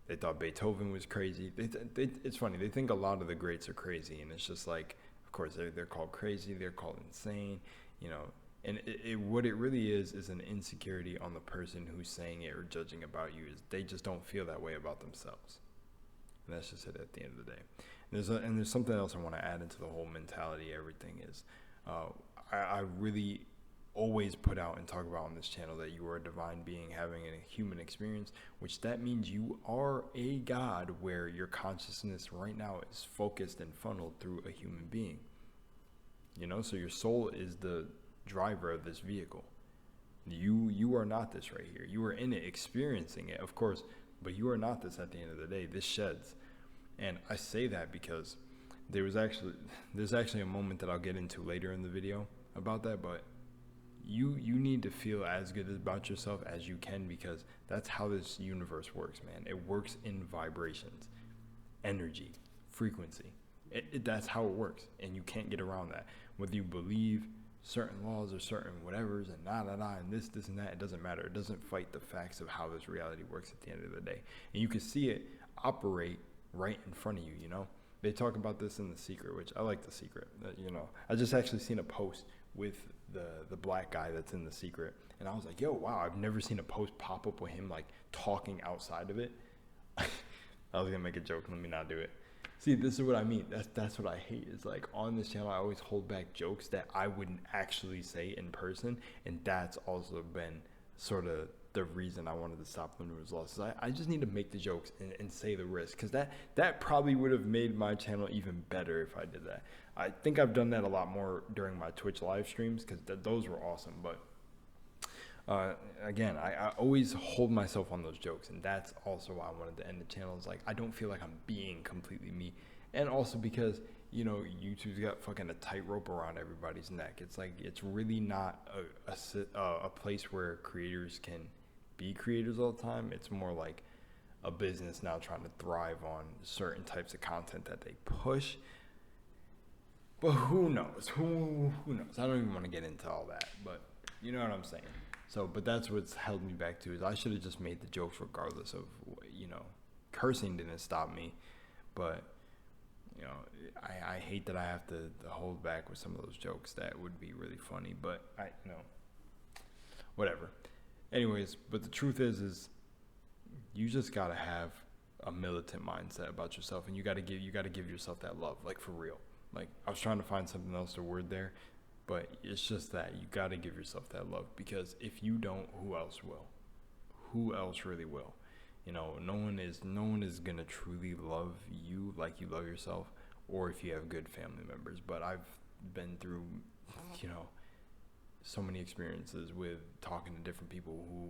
They thought Beethoven was crazy. It's funny. They think a lot of the greats are crazy, and it's just like, of course, they're called crazy. They're called insane, you know. And what it really is an insecurity on the person who's saying it or judging about you. Is they just don't feel that way about themselves. And that's just it at the end of the day. And there's something else I want to add into the whole mentality. Everything is, I really always put out and talk about on this channel that you are a divine being having a human experience, which that means you are a God where your consciousness right now is focused and funneled through a human being. You know, so your soul is the driver of this vehicle. You are not this right here. You are in it, experiencing it, of course, but you are not this at the end of the day. This sheds. And I say that because there's actually a moment that I'll get into later in the video about that, but you need to feel as good about yourself as you can, because that's how this universe works, man. It works in vibrations, energy, frequency. That's how it works, and you can't get around that. Whether you believe certain laws or certain whatevers and and this and that, it doesn't matter. It doesn't fight the facts of how this reality works at the end of the day. And you can see it operate right in front of you, you know? They talk about this in The Secret, which I like The Secret. You know, I just actually seen a post with the black guy that's in The Secret, and I was like, yo, wow, I've never seen a post pop up with him like talking outside of it. I was gonna make a joke, let me not do it. See, this is what I mean. That's what I hate. Is like on this channel I always hold back jokes that I wouldn't actually say in person, and that's also been sort of the reason I wanted to stop LUNARWASLOST. I just need to make the jokes and say the risk, because that probably would have made my channel even better if I did that. I think I've done that a lot more during my Twitch live streams, because those were awesome. But again, I always hold myself on those jokes, and that's also why I wanted to end the channel. It's like I don't feel like I'm being completely me, and also because, you know, YouTube's got fucking a tightrope around everybody's neck. It's like it's really not a place where creators can be creators all the time. It's more like a business now trying to thrive on certain types of content that they push. But who knows? Who knows? I don't even want to get into all that, but you know what I'm saying. So, but that's what's held me back too, is I should have just made the jokes regardless of, you know, cursing didn't stop me, but you know, I hate that I have to hold back with some of those jokes that would be really funny, but you know, whatever. Anyways, but the truth is you just gotta have a militant mindset about yourself, and you gotta give yourself that love, like for real. Like I was trying to find something else to word there, but it's just that you gotta give yourself that love, because if you don't, who else will? Who else really will? You know, no one is gonna truly love you like you love yourself, or if you have good family members. But I've been through, you know, so many experiences with talking to different people who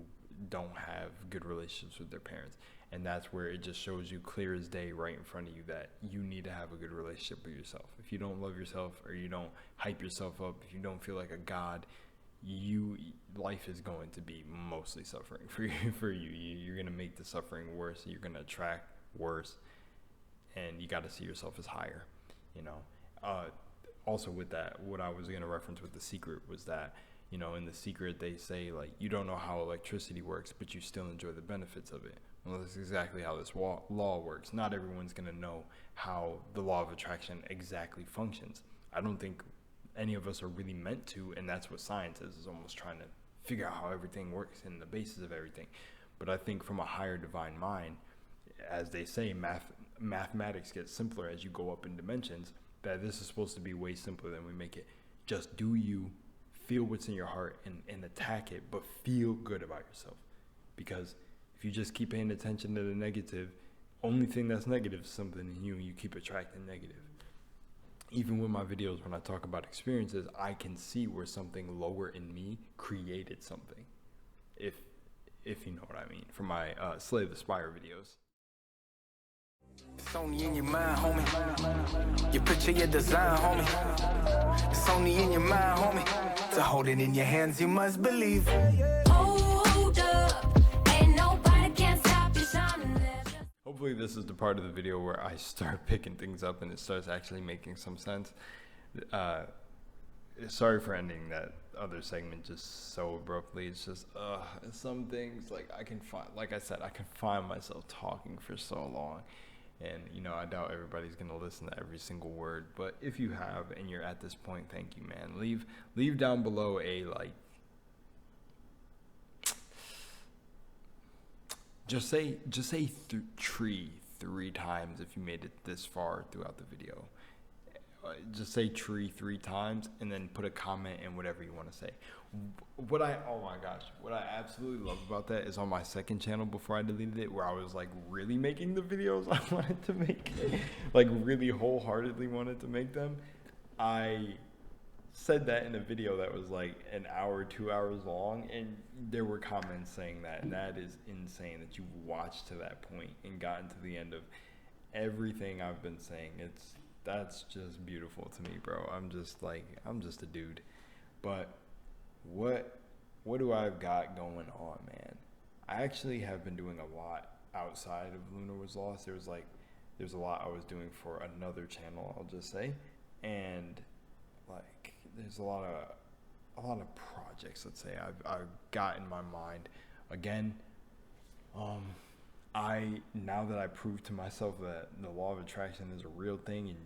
don't have good relationships with their parents, and that's where it just shows you clear as day right in front of you that you need to have a good relationship with yourself. If you don't love yourself, or you don't hype yourself up, if you don't feel like a god, life is going to be mostly suffering for you. You're going to make the suffering worse, you're going to attract worse, and you got to see yourself as higher, you know. Also with that, what I was going to reference with The Secret was that, you know, in The Secret they say like, you don't know how electricity works, but you still enjoy the benefits of it. Well, that's exactly how this law works. Not everyone's going to know how the law of attraction exactly functions. I don't think any of us are really meant to, and that's what science is almost trying to figure out how everything works and the basis of everything. But I think from a higher divine mind, as they say, mathematics gets simpler as you go up in dimensions, that this is supposed to be way simpler than we make it. Just do you, feel what's in your heart, and attack it, but feel good about yourself. Because if you just keep paying attention to the negative, only thing that's negative is something in you, you keep attracting negative. Even with my videos, when I talk about experiences, I can see where something lower in me created something. If you know what I mean, from my Slay the Spire videos. It's only in your mind, homie. You picture your design, homie. It's only in your mind, homie. To hold it in your hands, you must believe. Hold up, ain't nobody can stop you shining. Hopefully this is the part of the video where I start picking things up and it starts actually making some sense. sorry for ending that other segment just so abruptly. It's just some things like I can find, like I said, I can find myself talking for so long, and you know, I doubt everybody's gonna listen to every single word, but if you have and you're at this point, thank you, man. Leave down below a like, just say tree 3 times if you made it this far throughout the video. Just say tree 3 times and then put a comment and whatever you want to say. Oh my gosh, what I absolutely love about that is on my second channel before I deleted it, where I was like really making the videos I wanted to make, like really wholeheartedly wanted to make them. I said that in a video that was like an hour, 2 hours long, and there were comments saying that, and that is insane that you've watched to that point and gotten to the end of everything I've been saying. That's just beautiful to me, bro. I'm just a dude. But what do I've got going on, man? I actually have been doing a lot outside of Lunar Was Lost. There's a lot I was doing for another channel, I'll just say. And like there's a lot of projects, let's say, I've got in my mind. Again, now that I proved to myself that the law of attraction is a real thing, and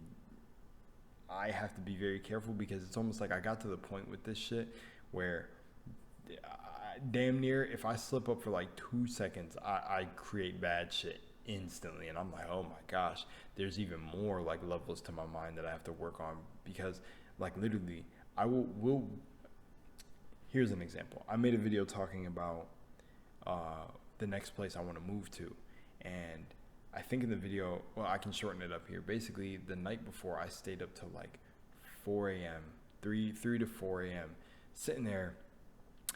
I have to be very careful, because it's almost like I got to the point with this shit where damn near if I slip up for like 2 seconds, I create bad shit instantly, and I'm like, oh my gosh, there's even more like levels to my mind that I have to work on, because like literally I will here's an example. I made a video talking about the next place I want to move to, and I think in the video, well, I can shorten it up here. Basically, the night before, I stayed up till like 4 a.m., 3 to 4 a.m., sitting there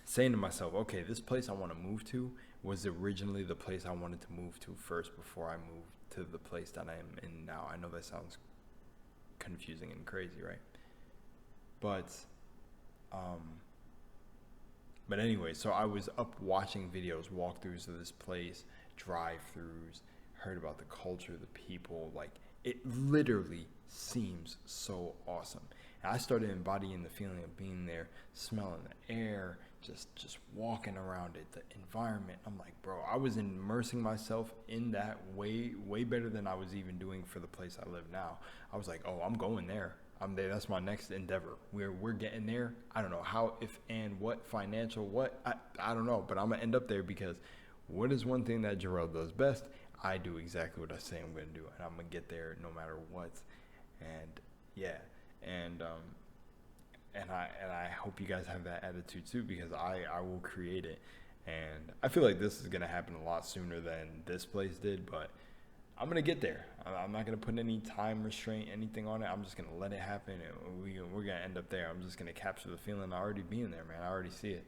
saying to myself, okay, this place I want to move to was originally the place I wanted to move to first before I moved to the place that I am in now. I know that sounds confusing and crazy, right? But anyway, so I was up watching videos, walkthroughs of this place, drive-throughs, heard about the culture, the people. Like, it literally seems so awesome. And I started embodying the feeling of being there, smelling the air, just walking around it, the environment. I'm like, bro, I was immersing myself in that way better than I was even doing for the place I live now. I was like, oh, I'm going there. I'm there. That's my next endeavor. We're getting there. I don't know how, if, and what, financial, what, I don't know, but I'm gonna end up there, because what is one thing that Jarrell does best? I do exactly what I say I'm gonna do, and I'm gonna get there no matter what. And yeah, and I hope you guys have that attitude too, because I will create it, and I feel like this is gonna happen a lot sooner than this place did, but I'm gonna get there. I'm not gonna put any time restraint, anything on it. I'm just gonna let it happen, and we're gonna end up there. I'm just gonna capture the feeling of already being there, man. I already see it,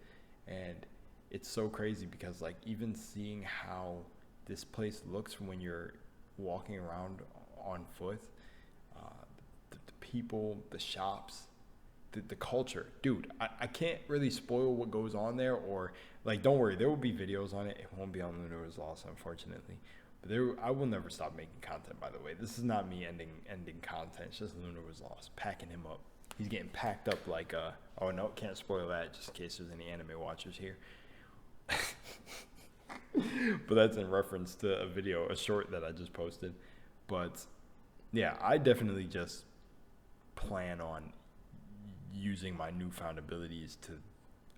and it's so crazy, because like even seeing how this place looks when you're walking around on foot, the people, the shops, the culture, dude. I can't really spoil what goes on there, or like, don't worry, there will be videos on it. It won't be on Lunar Was Lost, unfortunately. But I will never stop making content, by the way. This is not me ending content. It's just Lunar Was Lost, packing him up. He's getting packed up like, oh no, can't spoil that, just in case there's any anime watchers here. But that's in reference to a short that I just posted. But yeah, I definitely just plan on using my newfound abilities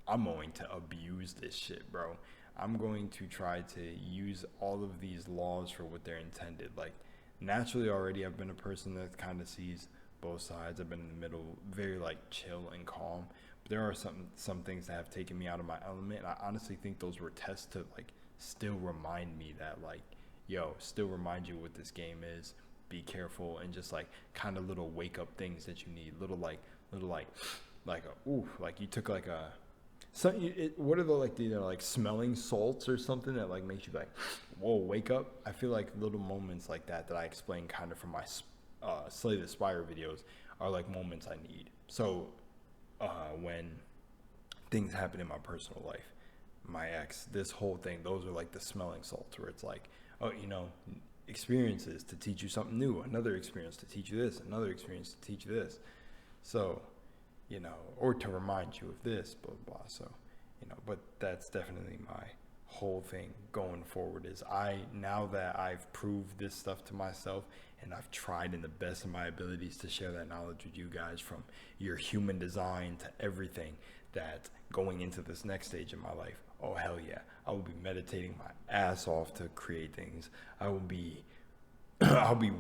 I'm going to abuse this shit, bro. I'm going to try to use all of these laws for what they're intended. Like, naturally already I've been a person that kind of sees both sides. I've been in the middle, very like chill and calm. But there are some things that have taken me out of my element. And I honestly think those were tests to like still remind me that, like, yo, still remind you what this game is. Be careful, and just like kind of little wake up things that you need. Little you took like a, what are the smelling salts or something that like makes you like, whoa, wake up. I feel like little moments like that I explain kind of from my Slay the Spire videos are like moments I need. So when things happen in my personal life, my ex, this whole thing, those are like the smelling salts, where it's like, oh, you know, experiences to teach you something new, another experience to teach you this, another experience to teach you this. So or to remind you of this, blah, blah, blah. So, but that's definitely my whole thing going forward is now that I've proved this stuff to myself and I've tried in the best of my abilities to share that knowledge with you guys, from your human design to everything, that going into this next stage of my life, oh hell yeah, I will be meditating my ass off to create things. I'll be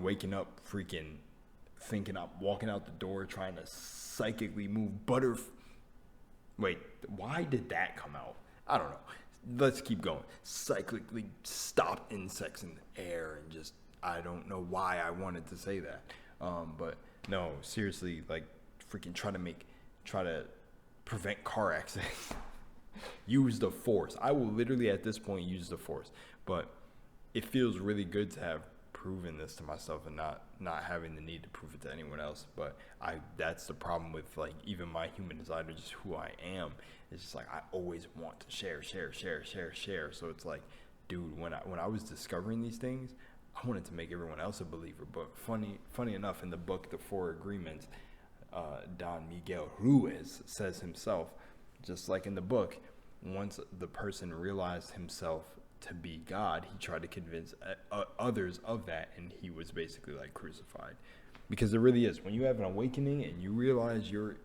waking up freaking thinking I'm walking out the door trying to psychically move wait, why did that come out? I don't know. Let's keep going. Cyclically stop insects in the air and just, I don't know why I wanted to say that. But no, seriously, like freaking try to prevent car accidents. Use the force. I will literally at this point use the force. But it feels really good to have proven this to myself and not having the need to prove it to anyone else. But that's the problem with like even my human design, or just who I am. It's just like I always want to share. So it's like, dude, when I was discovering these things, I wanted to make everyone else a believer. But funny enough, in the book The Four Agreements, Don Miguel Ruiz says himself, just like in the book, once the person realized himself to be God, he tried to convince others of that, and he was basically like crucified. Because it really is, when you have an awakening and you realize you're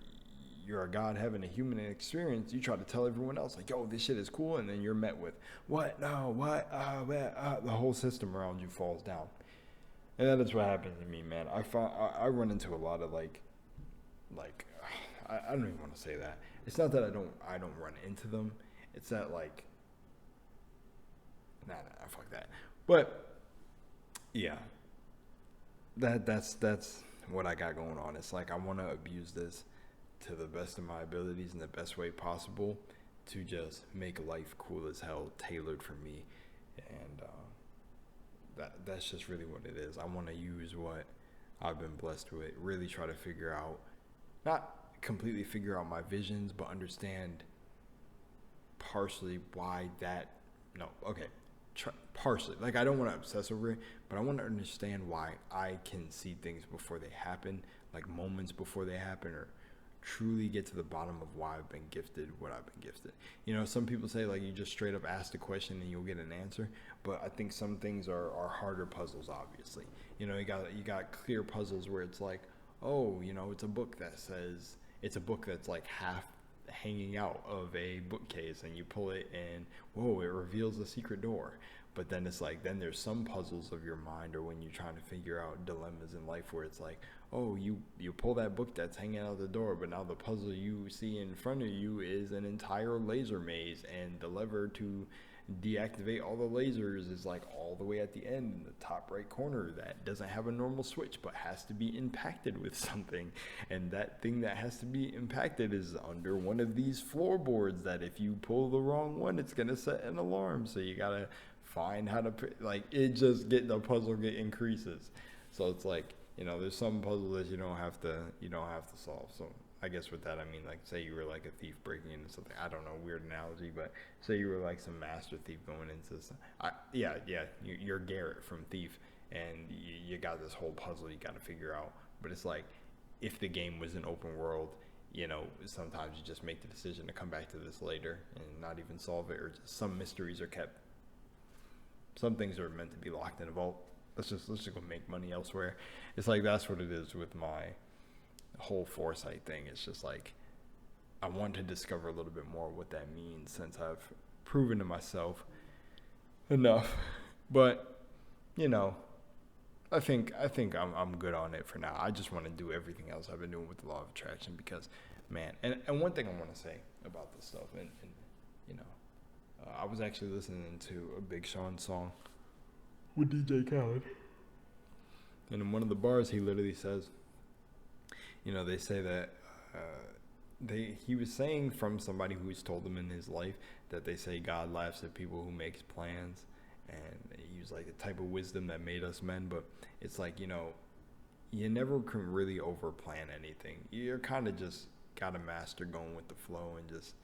a God having a human experience, you try to tell everyone else like, yo, this shit is cool, and then you're met with what, no, what, the whole system around you falls down. And that is what happened to me, man. I run into a lot of like I don't even want to say that. It's not that I don't run into them. It's that like, nah, fuck that. But yeah, that's what I got going on. It's like I want to abuse this to the best of my abilities in the best way possible to just make life cool as hell, tailored for me. And that's just really what it is. I want to use what I've been blessed with, really try to figure out, not completely figure out my visions, but understand partially why partially. Like, I don't want to obsess over it, but I want to understand why I can see things before they happen, like moments before they happen, or truly get to the bottom of why I've been gifted what I've been gifted. Some people say like you just straight up ask the question and you'll get an answer, but I think some things are harder puzzles, obviously. You got clear puzzles where it's like, oh, it's a book that's like half hanging out of a bookcase, and you pull it and whoa, it reveals a secret door. But then it's like, then there's some puzzles of your mind, or when you're trying to figure out dilemmas in life, where it's like, oh, you pull that book that's hanging out the door, but now the puzzle you see in front of you is an entire laser maze, and the lever to deactivate all the lasers is like all the way at the end in the top right corner that doesn't have a normal switch but has to be impacted with something, and that thing that has to be impacted is under one of these floorboards that if you pull the wrong one, it's gonna set an alarm. So you gotta find how to the puzzle increases. So it's like, there's some puzzles that you don't have to solve. So I guess with that, I mean, like, say you were like a thief breaking into something. I don't know, weird analogy, but say you were like some master thief going into you're Garrett from Thief, and you got this whole puzzle you got to figure out. But it's like, if the game was an open world, sometimes you just make the decision to come back to this later and not even solve it, or just some mysteries are kept. Some things are meant to be locked in a vault. Let's just go make money elsewhere. It's like, that's what it is with my whole foresight thing. It's just like, I want to discover a little bit more what that means, since I've proven to myself enough. But I think I'm good on it for now. I just want to do everything else I've been doing with the law of attraction, because man, and one thing I want to say about this stuff, and I was actually listening to a Big Sean song with DJ Khaled, and in one of the bars he literally says, they say that he was saying, from somebody who's told him in his life, that they say God laughs at people who makes plans, and he was like the type of wisdom that made us men. But it's like, you never can really over plan anything. You're kind of just gotta master going with the flow and just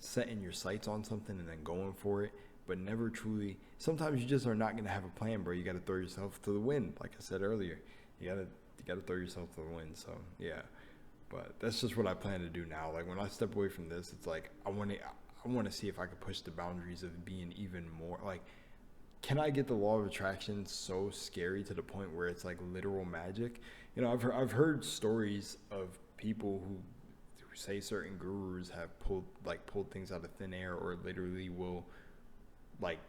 setting your sights on something and then going for it, but never truly. Sometimes you just are not gonna have a plan, bro. You gotta throw yourself to the wind, like I said earlier. You gotta throw yourself to the wind. So yeah, But that's just what I plan to do now. Like when I step away from this, it's like I want to see if I could push the boundaries of being even more like, can I get the law of attraction so scary to the point where it's like literal magic? You know, I've heard stories of people who say certain gurus have pulled things out of thin air, or literally will, like,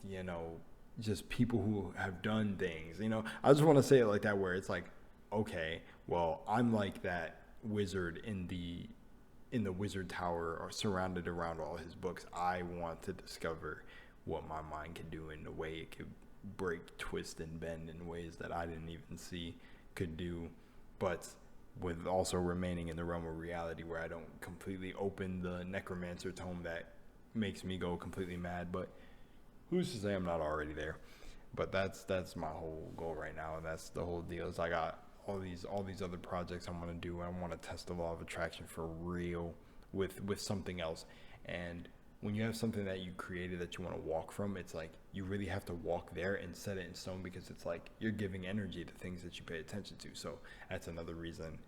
you know, just people who have done things. You know, I just want to say it like that, where it's like, okay, well, I'm like that wizard in the wizard tower, or surrounded around all his books. I want to discover what my mind can do in a way it could break, twist, and bend in ways that I didn't even see could do, but with also remaining in the realm of reality, where I don't completely open the necromancer tome that makes me go completely mad. But who's to say I'm not already there? But that's my whole goal right now, and that's the whole deal. Is I got all these other projects I want to do. I want to test the law of attraction for real with something else. And when you have something that you created that you want to walk from, it's like you really have to walk there and set it in stone, because it's like you're giving energy to things that you pay attention to. So that's another reason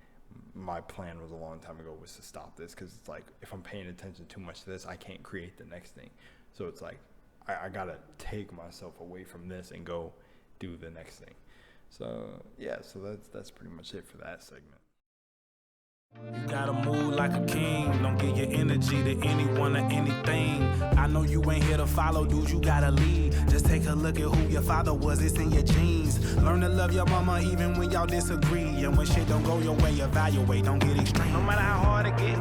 my plan was a long time ago was to stop this, because it's like if I'm paying attention too much to this, I can't create the next thing. So it's like I gotta take myself away from this and go do the next thing. So yeah, so that's pretty much it for that segment. You gotta move like a king. Don't give your energy to anyone or anything. I know you ain't here to follow, dude, you gotta lead. Just take a look at who your father was, it's in your genes. Learn to love your mama even when y'all disagree. And when shit don't go your way, evaluate, don't get extreme. No matter how hard it get,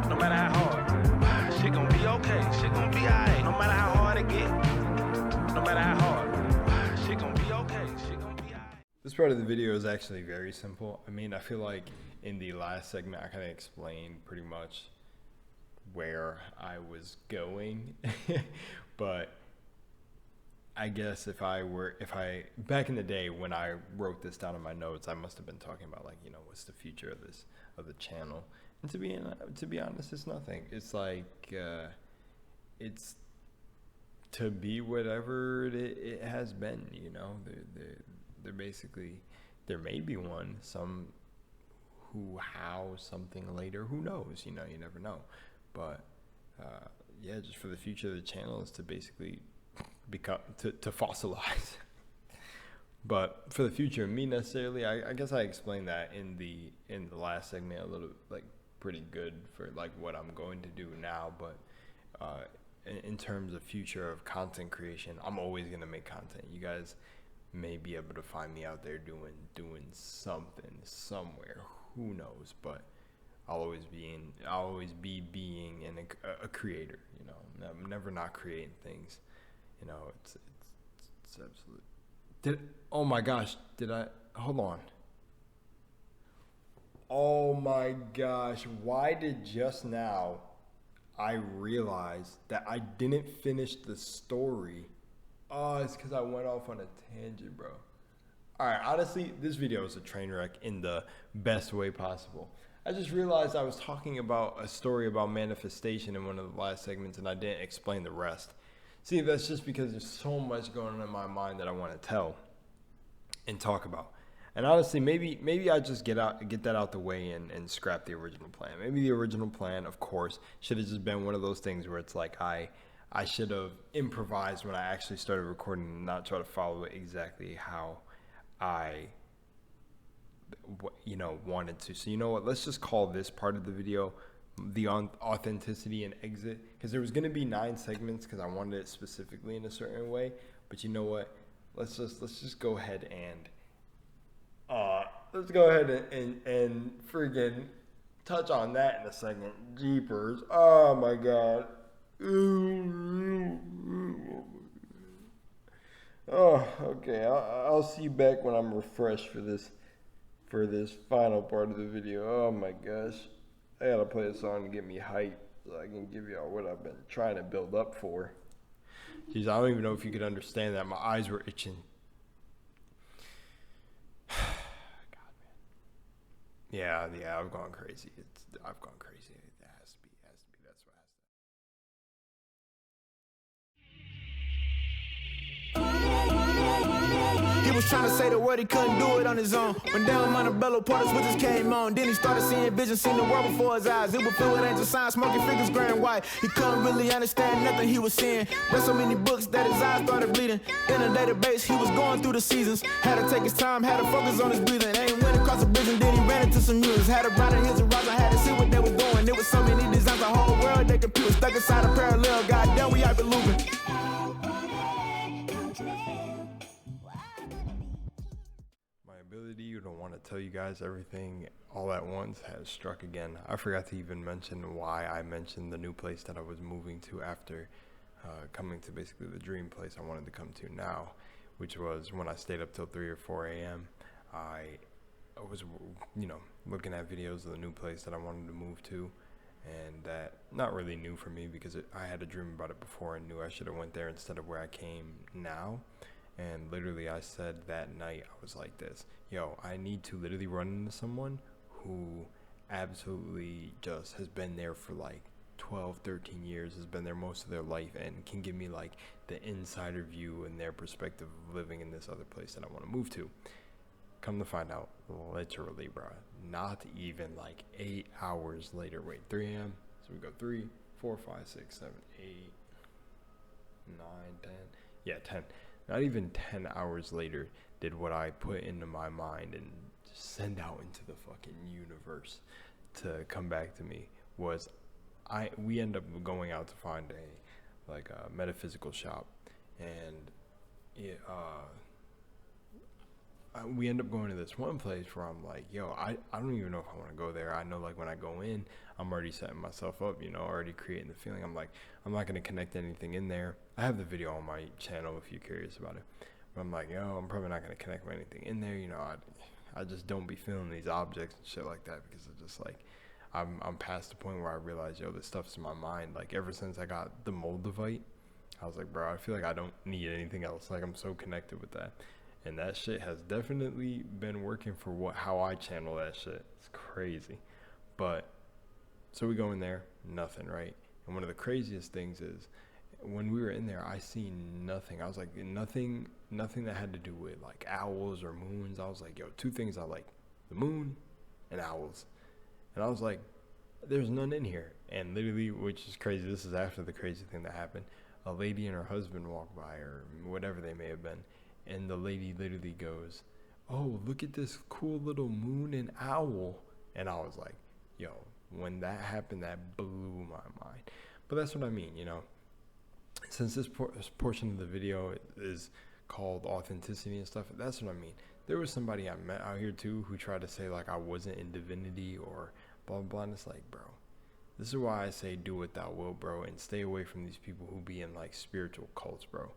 no matter how hard, shit gon' be okay, shit gon' be alright. No matter how hard it get, no matter how hard, shit gon' be okay, shit gon' be alright. This part of the video is actually very simple. I mean, I feel like in the last segment, I kind of explained pretty much where I was going, but I guess if I back in the day when I wrote this down in my notes, I must have been talking about, like, you know, what's the future of the channel. And to be honest, it's nothing. It's like it's to be whatever it has been. You know, they're basically, there may be one, how something later, who knows, you know, you never know. But yeah, just for the future of the channel is to basically become to fossilize. But for the future of me necessarily, I guess I explained that in the last segment a little, like, pretty good for like what I'm going to do now. But in terms of future of content creation, I'm always gonna make content. You guys may be able to find me out there doing something somewhere. Who knows? But I'll always be being a creator. You know, I'm never not creating things. You know, it's absolute. Oh my gosh! Hold on. Oh my gosh! Why did just now I realize that I didn't finish the story? Oh, it's because I went off on a tangent, bro. Alright, honestly, this video is a train wreck in the best way possible. I just realized I was talking about a story about manifestation in one of the last segments, and I didn't explain the rest. See, that's just because there's so much going on in my mind that I want to tell and talk about. And honestly, maybe I just get that out the way and scrap the original plan. Maybe the original plan, of course, should have just been one of those things where it's like I should have improvised when I actually started recording and not try to follow it exactly how I, you know, wanted to. So you know what? Let's just call this part of the video the authenticity and exit, because there was going to be 9 segments because I wanted it specifically in a certain way. But you know what? Let's just go ahead and and friggin' touch on that in a second. Jeepers! Oh my god! Oh, okay. I'll see you back when I'm refreshed for this final part of the video. Oh my gosh, I gotta play a song to get me hyped so I can give y'all what I've been trying to build up for. Jeez, I don't even know if you could understand that. My eyes were itching. God, man. Yeah, I've gone crazy. I've gone crazy. It has to be. That's what has to be. He was was trying to say the word, he couldn't do it on his own. When down Montebello, Porter switches came on. Then he started seeing visions, seen the world before his eyes. It would fill with angel signs, smoking figures, gray and white. He couldn't really understand nothing he was seeing. Read so many books that his eyes started bleeding. In a database, he was going through the seasons. Had to take his time, had to focus on his breathing. Ain't went across the bridge and then he ran into some news. Had to ride in his horizon, had to see what they was doing. There was so many designs, the whole world they computers stuck inside a parallel. Goddamn, we hyper looping. My ability to want to tell you guys everything all at once has struck again. I forgot to even mention why I mentioned the new place that I was moving to after coming to basically the dream place I wanted to come to now, which was when I stayed up till 3 or 4 a.m. I was, looking at videos of the new place that I wanted to move to, and that not really new for me because I had a dream about it before and knew I should have went there instead of where I came now. And literally I said that night, I was like this, yo, I need to literally run into someone who absolutely just has been there for like 12, 13 years, has been there most of their life, and can give me like the insider view and their perspective of living in this other place that I want to move to. Come to find out, literally, bro, not even like 8 hours later. Wait, 3 a.m. So we go 3, 4, 5, 6, 7, 8, 9, 10. Yeah, 10. Not even 10 hours later did what I put into my mind and send out into the fucking universe to come back to me was we end up going out to find a metaphysical shop, and we end up going to this one place where I'm like, yo, I don't even know if I want to go there. I know like when I go in, I'm already setting myself up, already creating the feeling. I'm like, I'm not going to connect anything in there. I have the video on my channel if you're curious about it. But I'm like, yo, I'm probably not going to connect anything in there. I just don't be feeling these objects and shit like that because it's just like, I'm past the point where I realize, yo, this stuff's in my mind. Like ever since I got the Moldavite, I was like, bro, I feel like I don't need anything else. Like I'm so connected with that. And that shit has definitely been working for how I channel that shit. It's crazy. But so we go in there, nothing, right? And one of the craziest things is when we were in there, I seen nothing. I was like, nothing that had to do with like owls or moons. I was like, yo, 2 things I like, the moon and owls. And I was like, there's none in here. And literally, which is crazy, this is after the crazy thing that happened, a lady and her husband walked by, or whatever they may have been. And the lady literally goes, oh, look at this cool little moon and owl. And I was like, yo, when that happened, that blew my mind. But that's what I mean, Since this portion of the video is called authenticity and stuff, that's what I mean. There was somebody I met out here too who tried to say like I wasn't in divinity or blah, blah, blah. And it's like, bro, this is why I say do what thou will, bro. And stay away from these people who be in like spiritual cults, bro.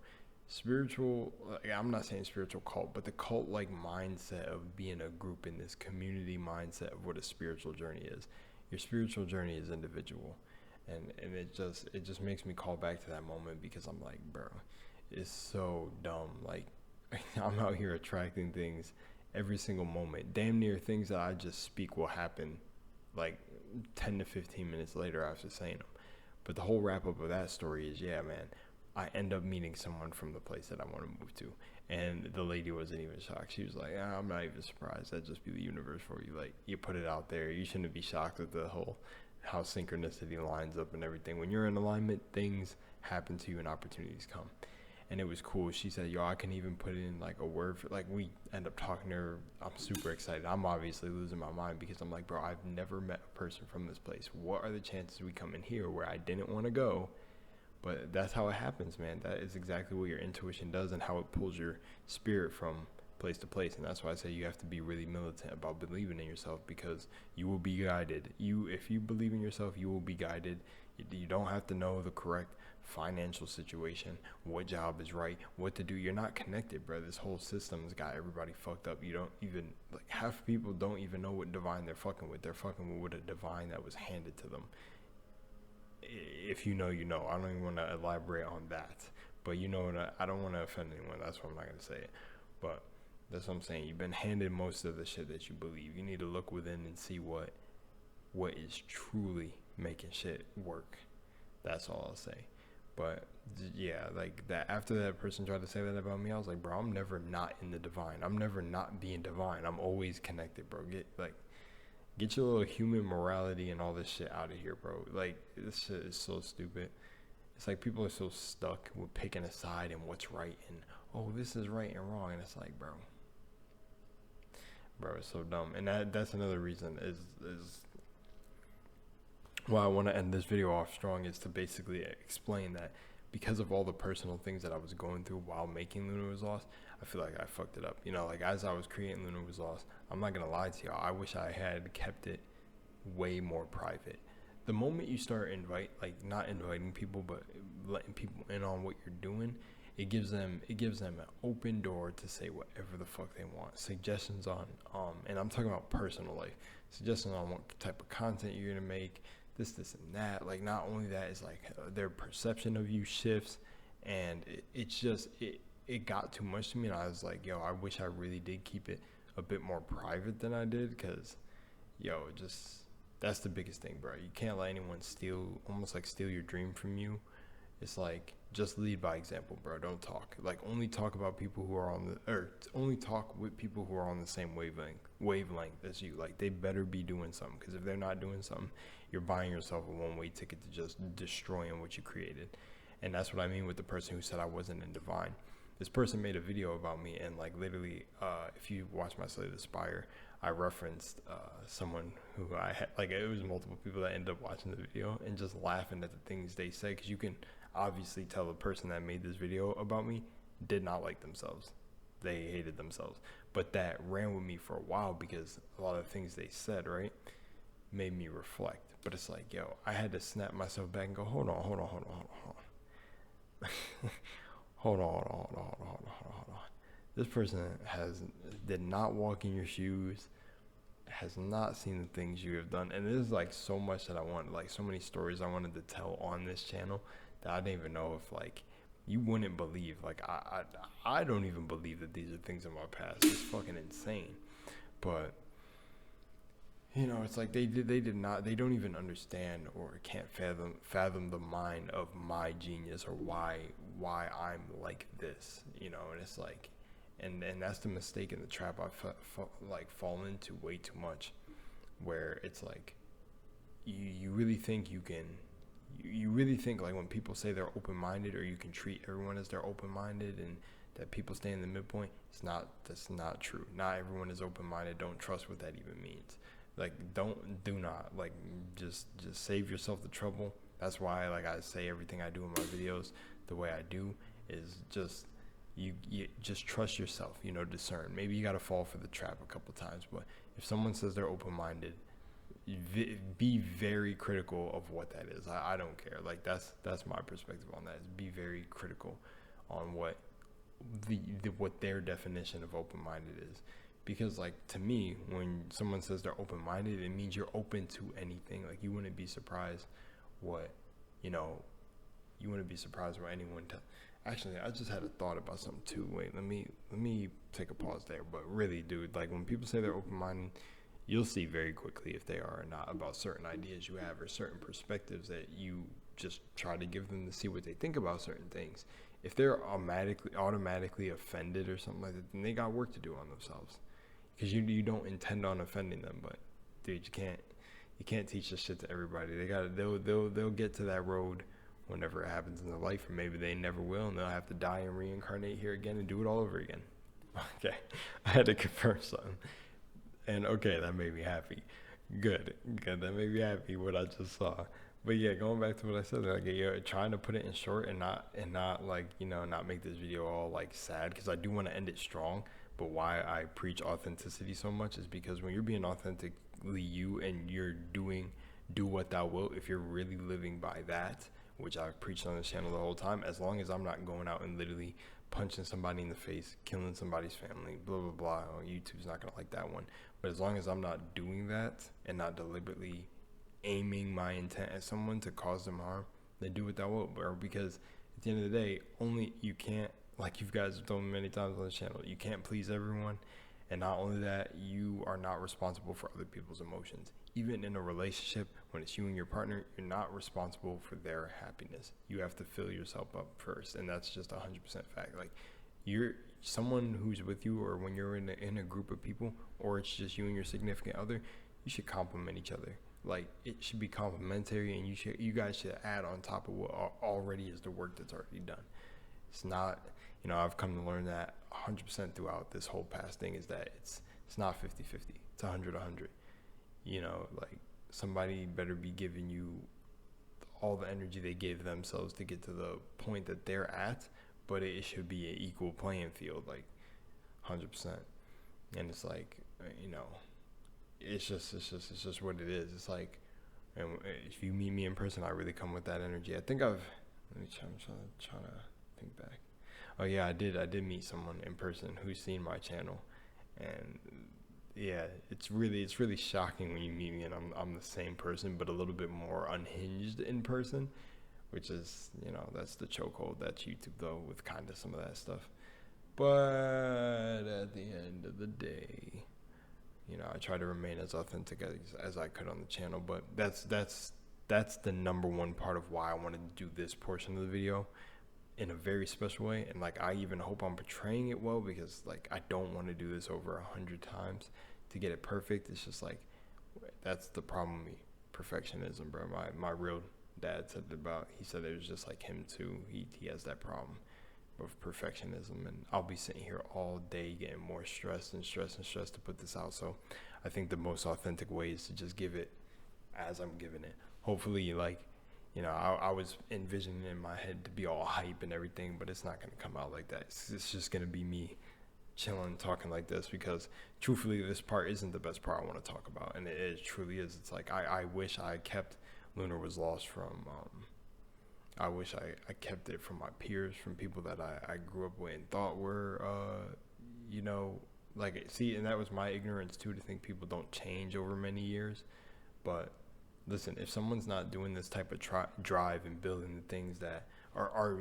Spiritual, I'm not saying spiritual cult, but the cult like mindset of being a group in this community mindset of what a spiritual journey is. Your spiritual journey is individual, and it just makes me call back to that moment because I'm like, bro, it's so dumb. Like I'm out here attracting things every single moment. Damn near things that I just speak will happen like 10 to 15 minutes later after saying them. But the whole wrap up of that story is, yeah, man, I end up meeting someone from the place that I want to move to. And the lady wasn't even shocked. She was like, I'm not even surprised. That'd just be the universe for you. Like, you put it out there. You shouldn't be shocked with the whole, how synchronicity lines up and everything. When you're in alignment, things happen to you and opportunities come. And it was cool. She said, yo, I can even put in like a word for, like, we end up talking to her. I'm super excited. I'm obviously losing my mind because I'm like, bro, I've never met a person from this place. What are the chances we come in here where I didn't want to go? But that's how it happens, man. That is exactly what your intuition does and how it pulls your spirit from place to place. And that's why I say you have to be really militant about believing in yourself, because you will be guided. If you believe in yourself, you will be guided. You don't have to know the correct financial situation, what job is right, what to do. You're not connected, bro. This whole system's got everybody fucked up. You don't even, like, half people don't even know what divine they're fucking with. They're fucking with a divine that was handed to them. If you know, you know. I don't even want to elaborate on that, but you know, I don't want to offend anyone. That's why I'm not going to say it. But that's what I'm saying. You've been handed most of the shit that you believe. You need to look within and see what is truly making shit work. That's all I'll say. But yeah, like that, after that person tried to say that about me, I was like, bro, I'm never not in the divine. I'm never not being divine. I'm always connected, bro. Get your little human morality and all this shit out of here, bro. Like, this shit is so stupid. It's like people are so stuck with picking a side and what's right and, oh, this is right and wrong. And it's like, bro, it's so dumb. And that's another reason is why I want to end this video off strong, is to basically explain that because of all the personal things that I was going through while making Luna Was Lost, I feel like I fucked it up. You know, like as I was creating Luna Was Lost, I'm not going to lie to y'all, I wish I had kept it way more private. The moment you start not inviting people, but letting people in on what you're doing, it gives them an open door to say whatever the fuck they want. Suggestions on, and I'm talking about personal life, suggestions on what type of content you're going to make, this and that. Like, not only that, is like their perception of you shifts, and it got too much to me, and I was like, yo, I wish I really did keep it a bit more private than I did, because that's the biggest thing, bro. You can't let anyone steal your dream from you. It's like, just lead by example, bro. Don't talk. Like, only talk about people who are only talk with people who are on the same wavelength as you. Like, they better be doing something, because if they're not doing something, you're buying yourself a one-way ticket to just destroying what you created. And that's what I mean with the person who said I wasn't in divine. This person made a video about me, and like literally, if you watch my Slay the Spire, I referenced someone who I had, like, it was multiple people that ended up watching the video and just laughing at the things they say, because you can obviously tell the person that made this video about me did not like themselves. They hated themselves. But that ran with me for a while, because a lot of the things they said, right, made me reflect. But it's like, yo, I had to snap myself back and go, hold on. hold on. This person did not walk in your shoes, has not seen the things you have done. And there's like so much that I wanted, like so many stories I wanted to tell on this channel that I didn't even know if, like, you wouldn't believe. Like, I don't even believe that these are things in my past. It's fucking insane. But you know, it's like they don't even understand or can't fathom the mind of my genius, or why I'm like this, you know. And it's like, and that's the mistake and the trap I've fallen into way too much, where it's like, you really think you can, you really think like when people say they're open-minded, or you can treat everyone as they're open-minded, and that people stay in the midpoint. That's not true. Not everyone is open-minded. Don't trust what that even means. Like, do not, like, just save yourself the trouble. That's why, like, I say everything I do in my videos the way I do, is just, you just trust yourself, you know, discern. Maybe you got to fall for the trap a couple times, but if someone says they're open-minded, be very critical of what that is. I don't care. Like, that's my perspective on that, is be very critical on what their definition of open-minded is. Because, like, to me, when someone says they're open-minded, it means you're open to anything. Like, you wouldn't be surprised what anyone Actually, I just had a thought about something too. Wait, let me take a pause there. But really, dude, like, when people say they're open-minded, you'll see very quickly if they are or not, about certain ideas you have or certain perspectives that you just try to give them to see what they think about certain things. If they're automatically offended or something like that, then they got work to do on themselves. Because you don't intend on offending them, but dude, you can't teach this shit to everybody. They'll get to that road whenever it happens in their life, or maybe they never will, and they'll have to die and reincarnate here again and do it all over again. Okay, I had to confirm something, and okay, that made me happy. Good, that made me happy what I just saw. But yeah, going back to what I said, like, you're trying to put it in short and not like, you know, not make this video all like sad, because I do want to end it strong. But why I preach authenticity so much is because when you're being authentically you, and you're do what thou wilt, if you're really living by that, which I've preached on this channel the whole time, as long as I'm not going out and literally punching somebody in the face, killing somebody's family, blah, blah, blah. Oh, YouTube's not going to like that one. But as long as I'm not doing that and not deliberately aiming my intent at someone to cause them harm, then do what thou wilt, bro. Because at the end of the day, you can't, like you guys have told me many times on the channel, you can't please everyone. And not only that, you are not responsible for other people's emotions. Even in a relationship, when it's you and your partner, you're not responsible for their happiness. You have to fill yourself up first, and that's just 100% fact. Like, you're someone who's with you, or when you're in a group of people, or it's just you and your significant other, you should compliment each other. Like, it should be complimentary, and you guys should add on top of what already is the work that's already done. It's not, I've come to learn that 100% throughout this whole past thing, is that it's not 50-50. It's 100-100. Like, somebody better be giving you all the energy they gave themselves to get to the point that they're at, but it should be an equal playing field, like 100%. And it's like, it's just what it is. It's like, and if you meet me in person, I really come with that energy. I think I'm trying to think back. Oh yeah, I did meet someone in person who's seen my channel, and yeah, it's really shocking when you meet me and I'm the same person, but a little bit more unhinged in person, which is, that's the chokehold. That's YouTube though, with kind of some of that stuff. But at the end of the day, I try to remain as authentic as I could on the channel. But that's the number one part of why I wanted to do this portion of the video in a very special way. And like, I even hope I'm portraying it well, because like, I don't want to do this over 100 times to get it perfect. It's just like, that's the problem with me. Perfectionism, bro. My real dad said he said it was just like him too. He has that problem of perfectionism, and I'll be sitting here all day getting more stressed to put this out. So I think the most authentic way is to just give it as I'm giving it. Hopefully, like, I was envisioning in my head to be all hype and everything, but it's not going to come out like that. It's just going to be me chilling, talking like this, because truthfully, this part isn't the best part I want to talk about, and it truly is. It's like, I wish I kept Lunar Was Lost from, I wish I kept it from my peers, from people that I grew up with and thought were, like, see, and that was my ignorance too, to think people don't change over many years. But listen, if someone's not doing this type of drive and building the things that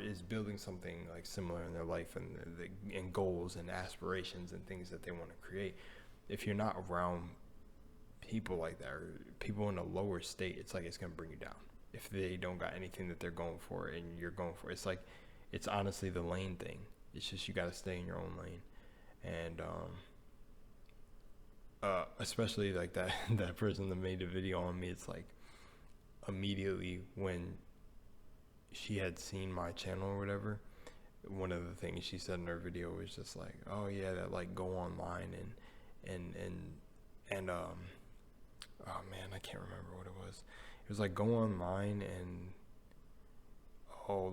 is building something like similar in their life, and goals and aspirations and things that they want to create, if you're not around people like that, or people in a lower state, it's like, it's going to bring you down. If they don't got anything that they're going for and you're going for, it's like, it's honestly the lane thing. It's just, you got to stay in your own lane. And especially like that person that made a video on me, it's like, immediately when she had seen my channel or whatever, one of the things she said in her video was just like, oh yeah, that like, go online and oh man, I can't remember what it was. It was like, go online and,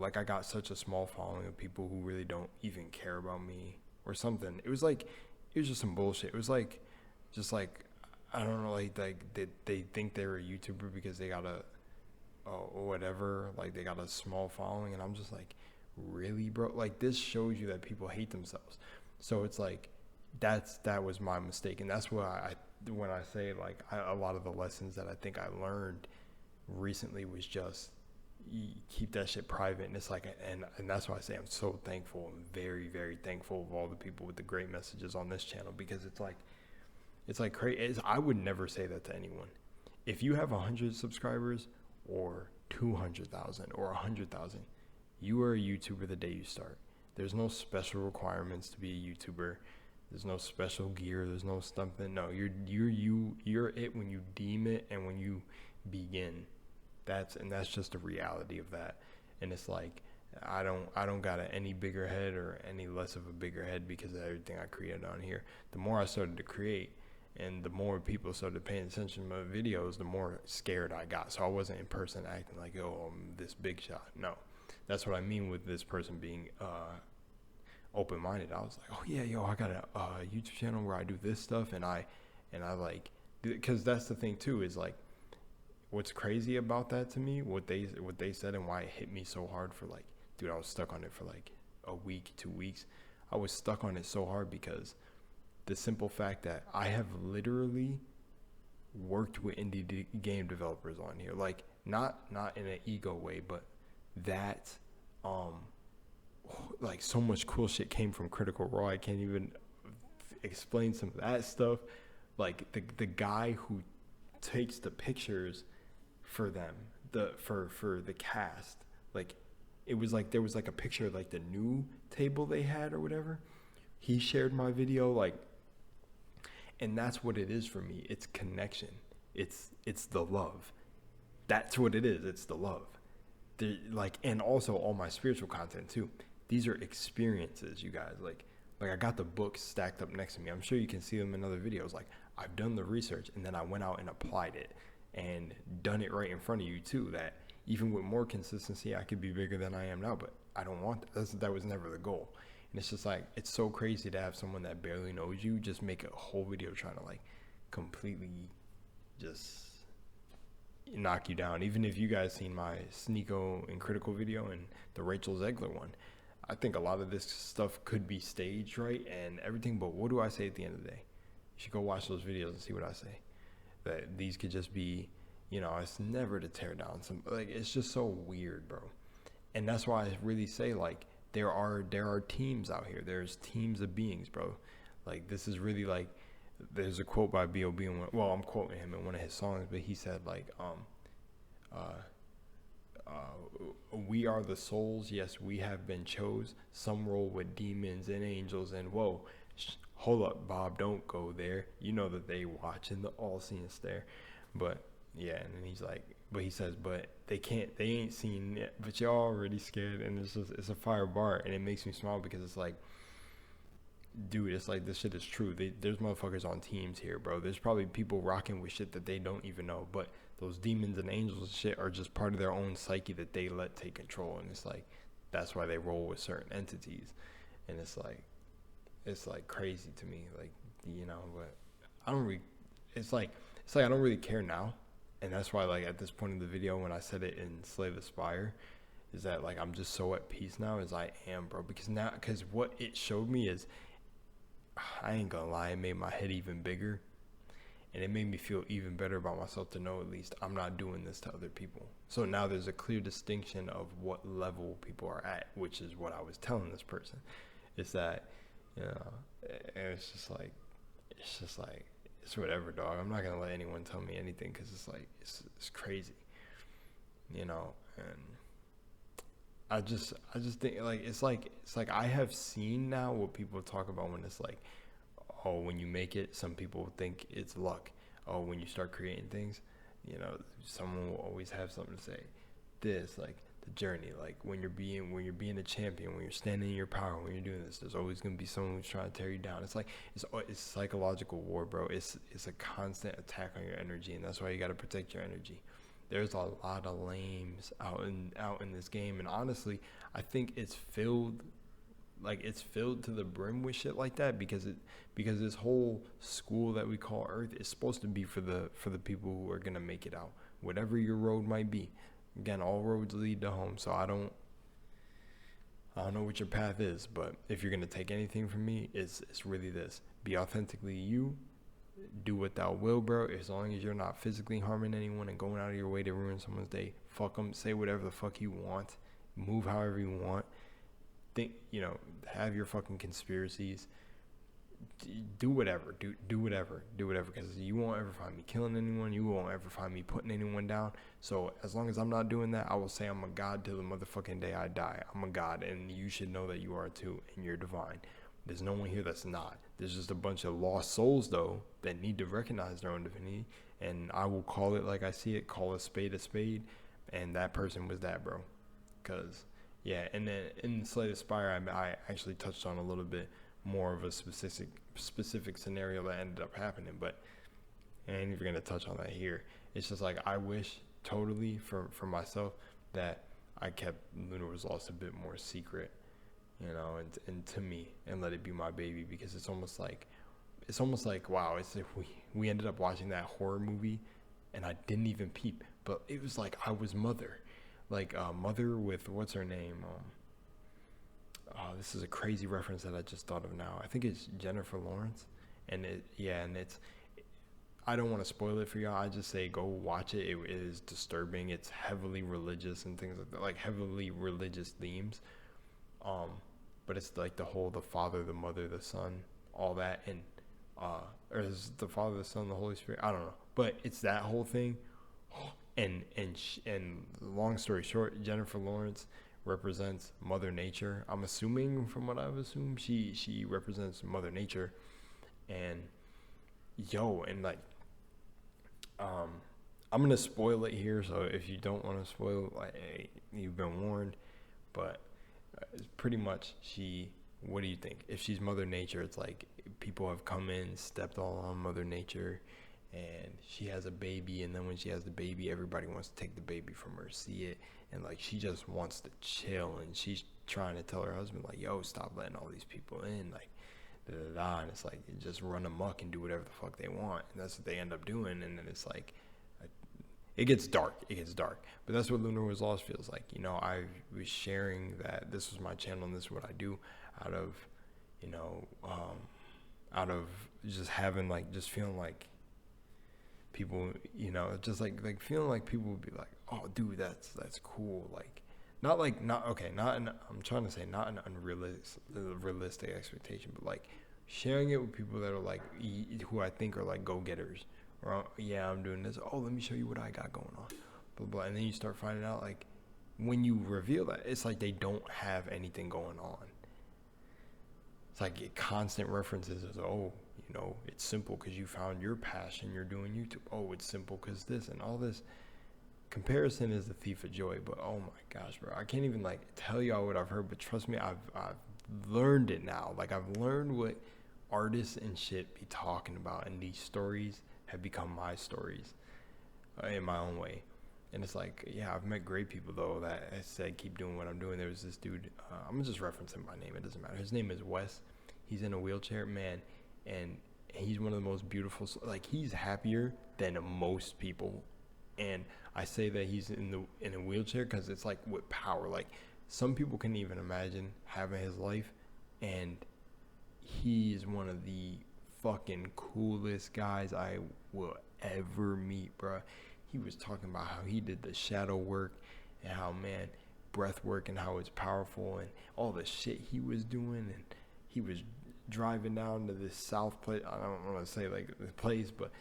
like, I got such a small following of people who really don't even care about me or something. It was just some bullshit. It was like, just like, I don't know, like they think they're a YouTuber because they got whatever, like they got a small following, and I'm just like, really, bro? Like, this shows you that people hate themselves. So it's like, that was my mistake, and that's why when I say like, a lot of the lessons that I think I learned recently was just, you keep that shit private. And it's like, and that's why I say I'm so thankful. I'm very, very thankful of all the people with the great messages on this channel, because it's like crazy. I would never say that to anyone. If you have 100 subscribers or 200,000 or 100,000, you are a YouTuber the day you start. There's no special requirements to be a YouTuber. There's no special gear. There's no something. No, you're it when you deem it and when you begin. That's just the reality of that. And it's like, I don't got any bigger head or any less of a bigger head because of everything I created on here. The more I started to create, and the more people started paying attention to my videos, the more scared I got. So I wasn't in person acting like, oh, I'm this big shot. No, that's what I mean with this person being open-minded. I was like, oh yeah, yo, I got a YouTube channel where I do this stuff, and I like, because that's the thing too, is like, what's crazy about that to me, what they said and why it hit me so hard for like, dude, I was stuck on it for like a week, 2 weeks. I was stuck on it so hard because the simple fact that I have literally worked with indie game developers on here, like not in an ego way, but that like so much cool shit came from Critical Role. I can't even, explain some of that stuff. Like the guy who takes the pictures for them, for the cast, like it was like there was like a picture of like the new table they had or whatever. He shared my video, like, and that's what it is for me. It's connection. It's the love. That's what it is. It's the love. Like, and also all my spiritual content too. These are experiences, you guys. Like I got the books stacked up next to me. I'm sure you can see them in other videos. Like, I've done the research and then I went out and applied it and done it right in front of you too. That even with more consistency, I could be bigger than I am now, but I don't want that. That was never the goal. And it's just like, it's so crazy to have someone that barely knows you just make a whole video trying to like completely just knock you down. Even if you guys seen my Sneeko and Critical video and the Rachel Zegler one, I think a lot of this stuff could be staged, right, and everything, but what do I say at the end of the day? You should go watch those videos and see what I say. That these could just be, you know, it's never to tear down some, like, it's just so weird, bro. And that's why I really say, like, there are teams out here. There's teams of beings, bro. Like, this is really like, there's a quote by B.o.B. Well, I'm quoting him in one of his songs, but he said like, we are the souls, yes, we have been chose. Some roll with demons and angels, and whoa, hold up, Bob, don't go there. You know that they watching the all-seeing stare. But yeah, and then he's like, but he says, but they ain't seen it, but y'all already scared. And it's a fire bar, and it makes me smile because it's like, dude, it's like, this shit is true. There's motherfuckers on teams here, bro. There's probably people rocking with shit that they don't even know, but those demons and angels and shit are just part of their own psyche that they let take control. And it's like, that's why they roll with certain entities. And it's like crazy to me, like, you know. But I don't really, it's like I don't really care now. And that's why, like, at this point in the video, when I said it in Slay the Spire, is that like, I'm just so at peace now as I am, bro. Because what it showed me is, I ain't gonna lie, it made my head even bigger, and it made me feel even better about myself to know at least I'm not doing this to other people. So now there's a clear distinction of what level people are at, which is what I was telling this person. It's that, you know, and it's just like it's whatever, dog. I'm not gonna let anyone tell me anything, because it's like, it's crazy, you know. And I just think, like, it's like I have seen now what people talk about when it's like, oh, when you make it, some people think it's luck. Oh, when you start creating things, you know, someone will always have something to say. This, like, the journey, like, when you're being a champion, when you're standing in your power, when you're doing this, there's always gonna be someone who's trying to tear you down. It's like, it's psychological war, bro. It's a constant attack on your energy, and that's why you got to protect your energy. There's a lot of lames out in this game, and honestly, I think it's filled to the brim with shit like that, because this whole school that we call Earth is supposed to be for the people who are gonna make it out, whatever your road might be. Again, all roads lead to home, so I don't know what your path is, but if you're gonna take anything from me, it's really this: be authentically you. Do what thou will, bro, as long as you're not physically harming anyone and going out of your way to ruin someone's day. Fuck them. Say whatever the fuck you want. Move however you want. Think, you know, have your fucking conspiracies. Do whatever. Do whatever. Because you won't ever find me killing anyone. You won't ever find me putting anyone down. So as long as I'm not doing that, I will say I'm a god till the motherfucking day I die. I'm a god, and you should know that you are too, and you're divine. There's no one here that's not. There's just a bunch of lost souls, though, that need to recognize their own divinity. And I will call it like I see it, call a spade, and that person was that, bro. Because, yeah, and then in Slay the Spire, I actually touched on a little bit more of a specific scenario that ended up happening, but I ain't even going to touch on that here. It's just like, I wish totally for myself that I kept Lunar Was Lost a bit more secret, you know, and to me, and let it be my baby, because it's almost like, wow, it's like we ended up watching that horror movie, and I didn't even peep, but it was like I was Mother, like Mother with, what's her name? This is a crazy reference that I just thought of now. I think it's Jennifer Lawrence, and it's. I don't want to spoil it for y'all. I just say go watch it. It is disturbing. It's heavily religious and things like that, like heavily religious themes. But it's like the Father, the Mother, the Son, all that. And or is the Father, the Son, the Holy Spirit? I don't know, but it's that whole thing. And long story short, Jennifer Lawrence represents Mother Nature. I'm assuming, from what I've assumed, she represents Mother Nature. And like, I'm gonna spoil it here, so if you don't want to spoil, like, hey, you've been warned. But it's pretty much, what do you think? If she's Mother Nature, it's like people have come in, stepped all on Mother Nature, and she has a baby, and then when she has the baby, everybody wants to take the baby from her, see it, and like she just wants to chill, and she's trying to tell her husband, like, yo, stop letting all these people in, like, and it's like, just run amok and do whatever the fuck they want, and that's what they end up doing. And then it's like, it gets dark, but that's what Lunar Was Lost feels like. I was sharing that this was my channel and this is what I do, out of just having, like, just feeling like people, just like feeling like people would be like, oh dude, that's cool, like, I'm trying to say not an unrealistic realistic but like sharing it with people that are like, who I think are like go-getters, or yeah, I'm doing this, oh, let me show you what I got going on, blah blah. And then you start finding out, like, when you reveal that, it's like they don't have anything going on. It's like it constant references as, oh, it's simple because you found your passion, you're doing YouTube. Oh, it's simple because this and all this. Comparison is the thief of joy. But oh my gosh, bro, I can't even like tell y'all what I've heard, but trust me, I've learned it now. Like, I've learned what artists and shit be talking about, and these stories have become my stories in my own way. And it's like, yeah, I've met great people though that said keep doing what I'm doing. There was this dude, I'm gonna just reference him by name, it doesn't matter. His name is Wes. He's in a wheelchair, man, and he's one of the most beautiful, like, he's happier than most people. And I say that he's in a wheelchair because it's like with power. Like, some people can't even imagine having his life, and he is one of the fucking coolest guys I will ever meet, bro. He was talking about how he did the shadow work and how, man, breath work and how it's powerful and all the shit he was doing. And he was driving down to this south place. I don't want to say like the place, but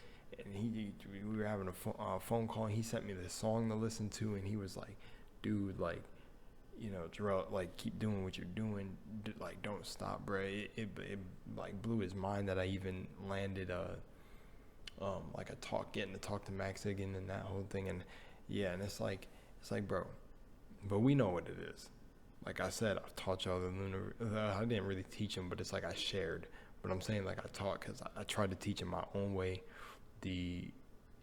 we were having a phone call, and he sent me this song to listen to, and he was like, dude, like, Jarrell, like, keep doing what you're doing, like, don't stop, bro. It like blew his mind that I even landed like getting to talk to Max again and that whole thing. And yeah, and it's like, bro, but we know what it is. Like I said, I've taught y'all the lunar, I didn't really teach him, but it's like I shared. But I'm saying, like, I taught because I tried to teach in my own way the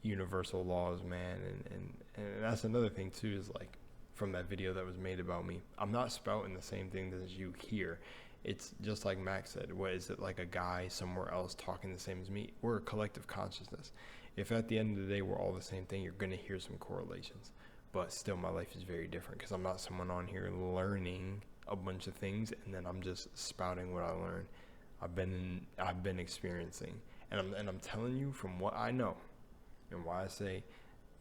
universal laws, man. And that's another thing too, is like, from that video that was made about me, I'm not spouting the same thing as you hear. It's just like Max said, what is it, like a guy somewhere else talking the same as me? We're a collective consciousness. If at the end of the day we're all the same thing, you're going to hear some correlations. But still, my life is very different because I'm not someone on here learning a bunch of things and then I'm just spouting what I learned. I've been experiencing, and I'm telling you from what I know, and why I say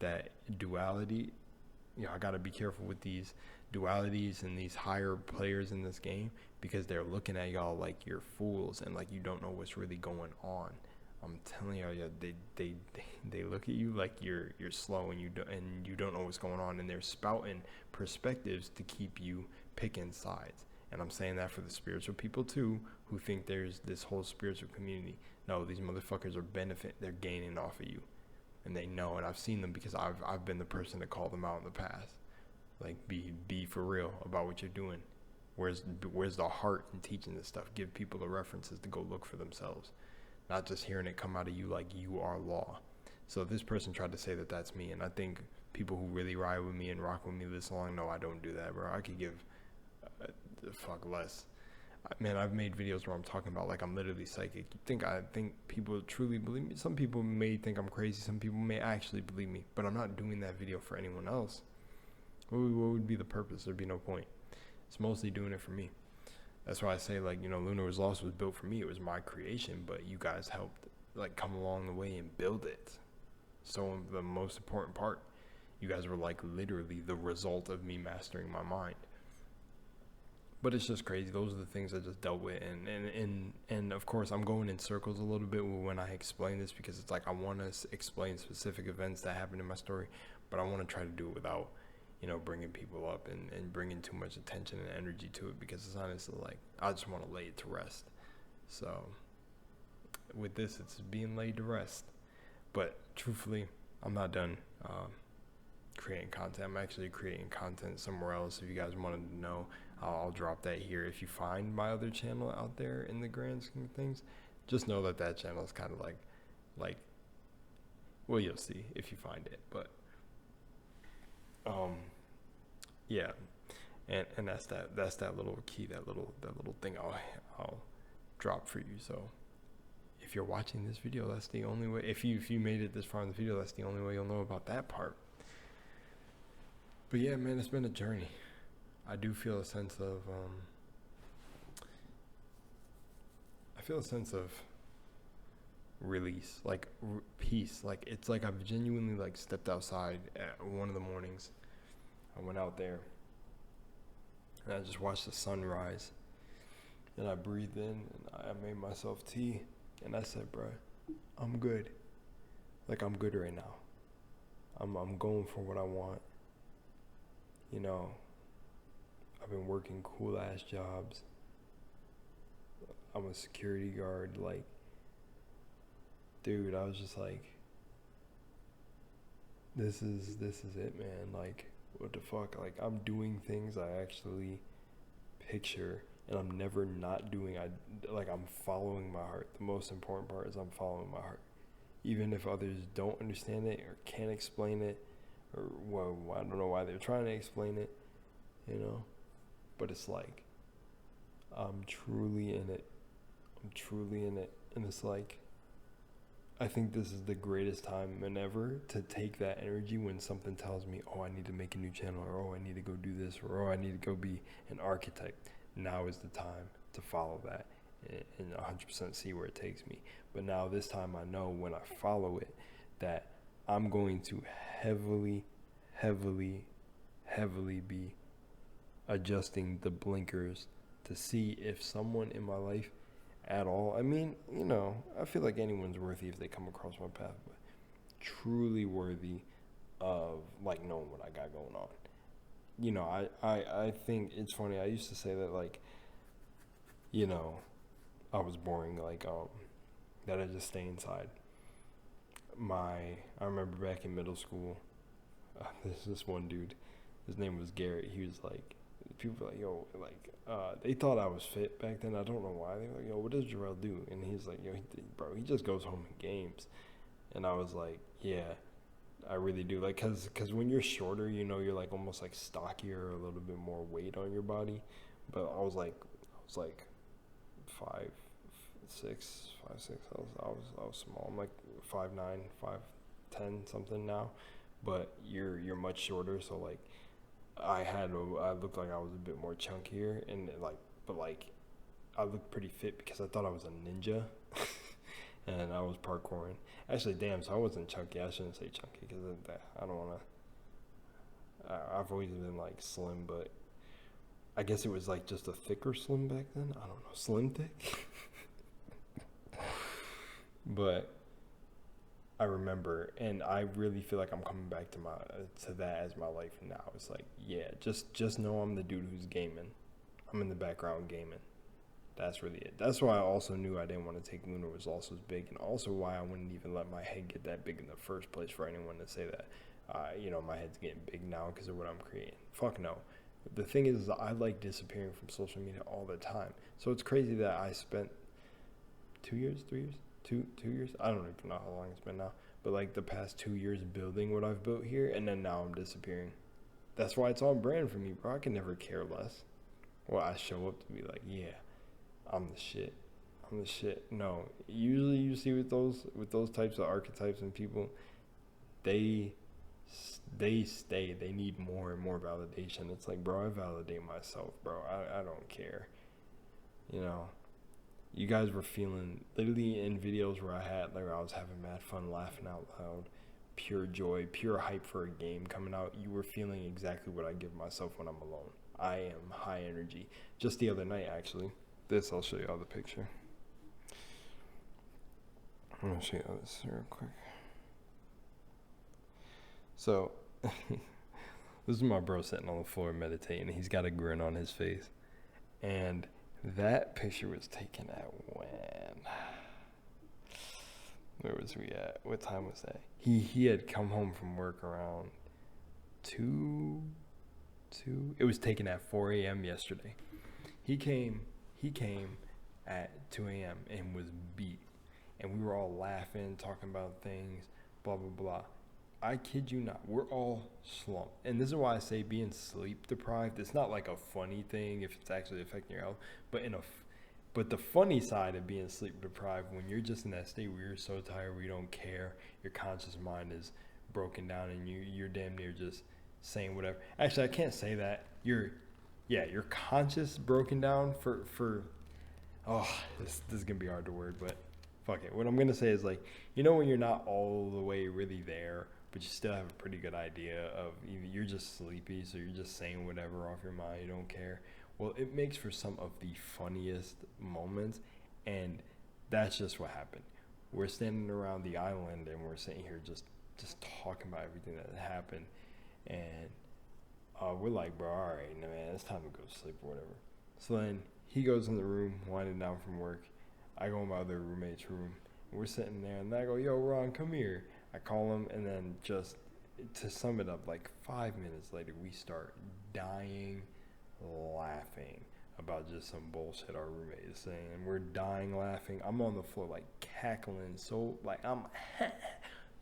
that duality, I got to be careful with these dualities and these higher players in this game, because they're looking at y'all like you're fools and like you don't know what's really going on. I'm telling y'all, they look at you like you're slow and you don't know what's going on, and they're spouting perspectives to keep you picking sides. And I'm saying that for the spiritual people too, who think there's this whole spiritual community. No, these motherfuckers they're gaining off of you, and they know. And I've seen them because I've been the person to call them out in the past. Like, be for real about what you're doing. Where's the heart in teaching this stuff? Give people the references to go look for themselves, not just hearing it come out of you like you are law. So if this person tried to say that that's me, and I think people who really ride with me and rock with me this long, no, I don't do that, bro. I could give a fuck less. Man, I've made videos where I'm talking about like I'm literally psychic. I think people truly believe me. Some people may think I'm crazy. Some people may actually believe me, but I'm not doing that video for anyone else. What would be the purpose? There'd be no point. It's mostly doing it for me. That's why I say, like, Lunar Was Lost was built for me. It was my creation, but you guys helped like come along the way and build it. So the most important part, you guys were like literally the result of me mastering my mind. But it's just crazy. Those are the things I just dealt with, and of course I'm going in circles a little bit when I explain this, because it's like I want to explain specific events that happened in my story, but I want to try to do it without, bringing people up and bringing too much attention and energy to it, because it's honestly like I just want to lay it to rest. So with this, it's being laid to rest. But truthfully, I'm not done creating content. I'm actually creating content somewhere else. If you guys wanted to know, I'll drop that here. If you find my other channel out there in the grand scheme of things, just know that channel is kind of like, well, you'll see if you find it. But yeah, and that's that little key, that little thing I'll drop for you. So if you're watching this video, that's the only way. If you made it this far in the video, that's the only way you'll know about that part. But yeah, man, it's been a journey. I do feel a sense of release, like peace. Like it's like I've genuinely like stepped outside at one of the mornings. I went out there and I just watched the sun rise, and I breathed in and I made myself tea, and I said, bro, I'm good. Like I'm good right now. I'm going for what I want. I've been working cool ass jobs. I'm a security guard. Like, dude, I was just like, this is it, man. Like, what the fuck? Like, I'm doing things I actually picture, and I'm never not doing. I'm following my heart. The most important part is I'm following my heart, even if others don't understand it or can't explain it, or well, I don't know why they're trying to explain it, but it's like I'm truly in it. And it's like, I think this is the greatest time than ever to take that energy when something tells me, oh, I need to make a new channel, or oh, I need to go do this, or oh, I need to go be an architect. Now is the time to follow that and 100% see where it takes me. But now this time I know when I follow it that I'm going to heavily be adjusting the blinkers to see if someone in my life at all, I mean, I feel like anyone's worthy if they come across my path, but truly worthy of like knowing what I got going on. I think it's funny. I used to say that like, I was boring, like that I just stay inside. I remember back in middle school, this one dude, his name was Garrett. He was like, people were like, yo, like, they thought I was fit back then. I don't know why. They were like, yo, what does Jarrell do? And he's like, yo, he just goes home and games. And I was like, yeah, I really do. Like, cause when you're shorter, you're like almost like stockier, a little bit more weight on your body. But I was like 5'6". I was small. I'm like 5'9", 5'10", something now. But you're much shorter, so like I looked like I was a bit more chunkier, and but I looked pretty fit because I thought I was a ninja, and I was parkouring. Actually, damn, so I wasn't chunky. I shouldn't say chunky because I don't want to. I've always been like slim, but I guess it was like just a thicker slim back then. I don't know, slim thick. But I remember, and I really feel like I'm coming back to that as my life now. It's like, yeah, just know I'm the dude who's gaming. I'm in the background gaming. That's really it. That's why I also knew I didn't want to take LUNARWASLOST as big, and also why I wouldn't even let my head get that big in the first place for anyone to say that, my head's getting big now because of what I'm creating. Fuck no. The thing is I like disappearing from social media all the time. So it's crazy that I spent 2 years, 3 years? 2 years? I don't even know how long it's been now. But like the past 2 years building what I've built here, and then now I'm disappearing. That's why it's on brand for me, bro. I can never care less. Well, I show up to be like, yeah, I'm the shit. I'm the shit. No, usually you see with those types of archetypes and people, they stay. They need more and more validation. It's like, bro, I validate myself, bro. I don't care. You guys were feeling, literally in videos where I was having mad fun, laughing out loud, pure joy, pure hype for a game coming out. You were feeling exactly what I give myself when I'm alone. I am high energy. Just the other night, actually. This, I'll show you all the picture. I'm going to show you all this real quick. So, this is my bro sitting on the floor meditating. He's got a grin on his face. And that picture was taken at when? Where was we at? What time was that? He had come home from work around 2. It was taken at 4 a.m. yesterday. He came at 2 a.m. and was beat. And we were all laughing, talking about things, blah, blah, blah. I kid you not, we're all slumped. And this is why I say being sleep deprived, it's not like a funny thing if it's actually affecting your health, but the funny side of being sleep deprived, when you're just in that state where you're so tired, where you don't care, your conscious mind is broken down and you're damn near just saying whatever. Actually, I can't say that. Your conscious broken down this is gonna be hard to word, but fuck it. What I'm gonna say is, like, you know, when you're not all the way really there, but you still have a pretty good idea of either you're just sleepy, so you're just saying whatever off your mind, you don't care. Well, it makes for some of the funniest moments, and that's just what happened. We're standing around the island, and we're sitting here just talking about everything that happened, and we're like, bro, all right, man, it's time to go to sleep or whatever. So then he goes in the room, winding down from work. I go in my other roommate's room. We're sitting there, and I go, yo, Ron, come here. I call him, and then just to sum it up, like 5 minutes later, we start dying laughing about just some bullshit our roommate is saying. And we're dying laughing. I'm on the floor, like, cackling. So, like, I'm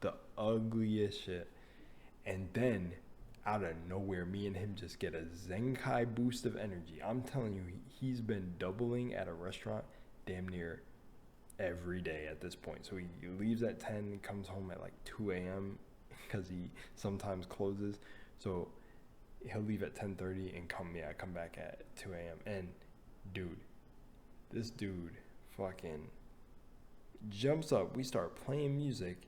the ugliest shit. And then, out of nowhere, me and him just get a Zenkai boost of energy. I'm telling you, he's been doubling at a restaurant damn near every day at this point. So he leaves at 10, comes home at like 2 a.m. because he sometimes closes. So he'll leave at 10:30 and come back at 2 a.m. And dude, this dude fucking jumps up. We start playing music,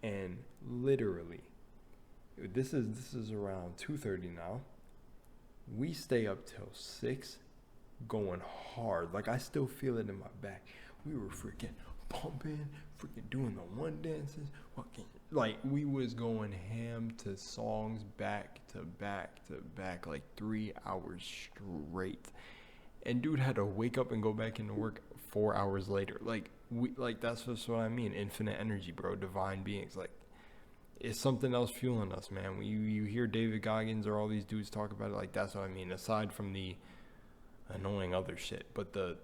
and literally, this is around 2:30 now. We stay up till 6, going hard. Like, I still feel it in my back. We were freaking pumping, freaking doing the one dances, fucking, like, we was going ham to songs back to back to back, like 3 hours straight. And dude had to wake up and go back into work 4 hours later. Like, that's just what I mean. Infinite energy, bro. Divine beings. Like, it's something else fueling us, man. When you hear David Goggins or all these dudes talk about it, like, that's what I mean. Aside from the annoying other shit, but the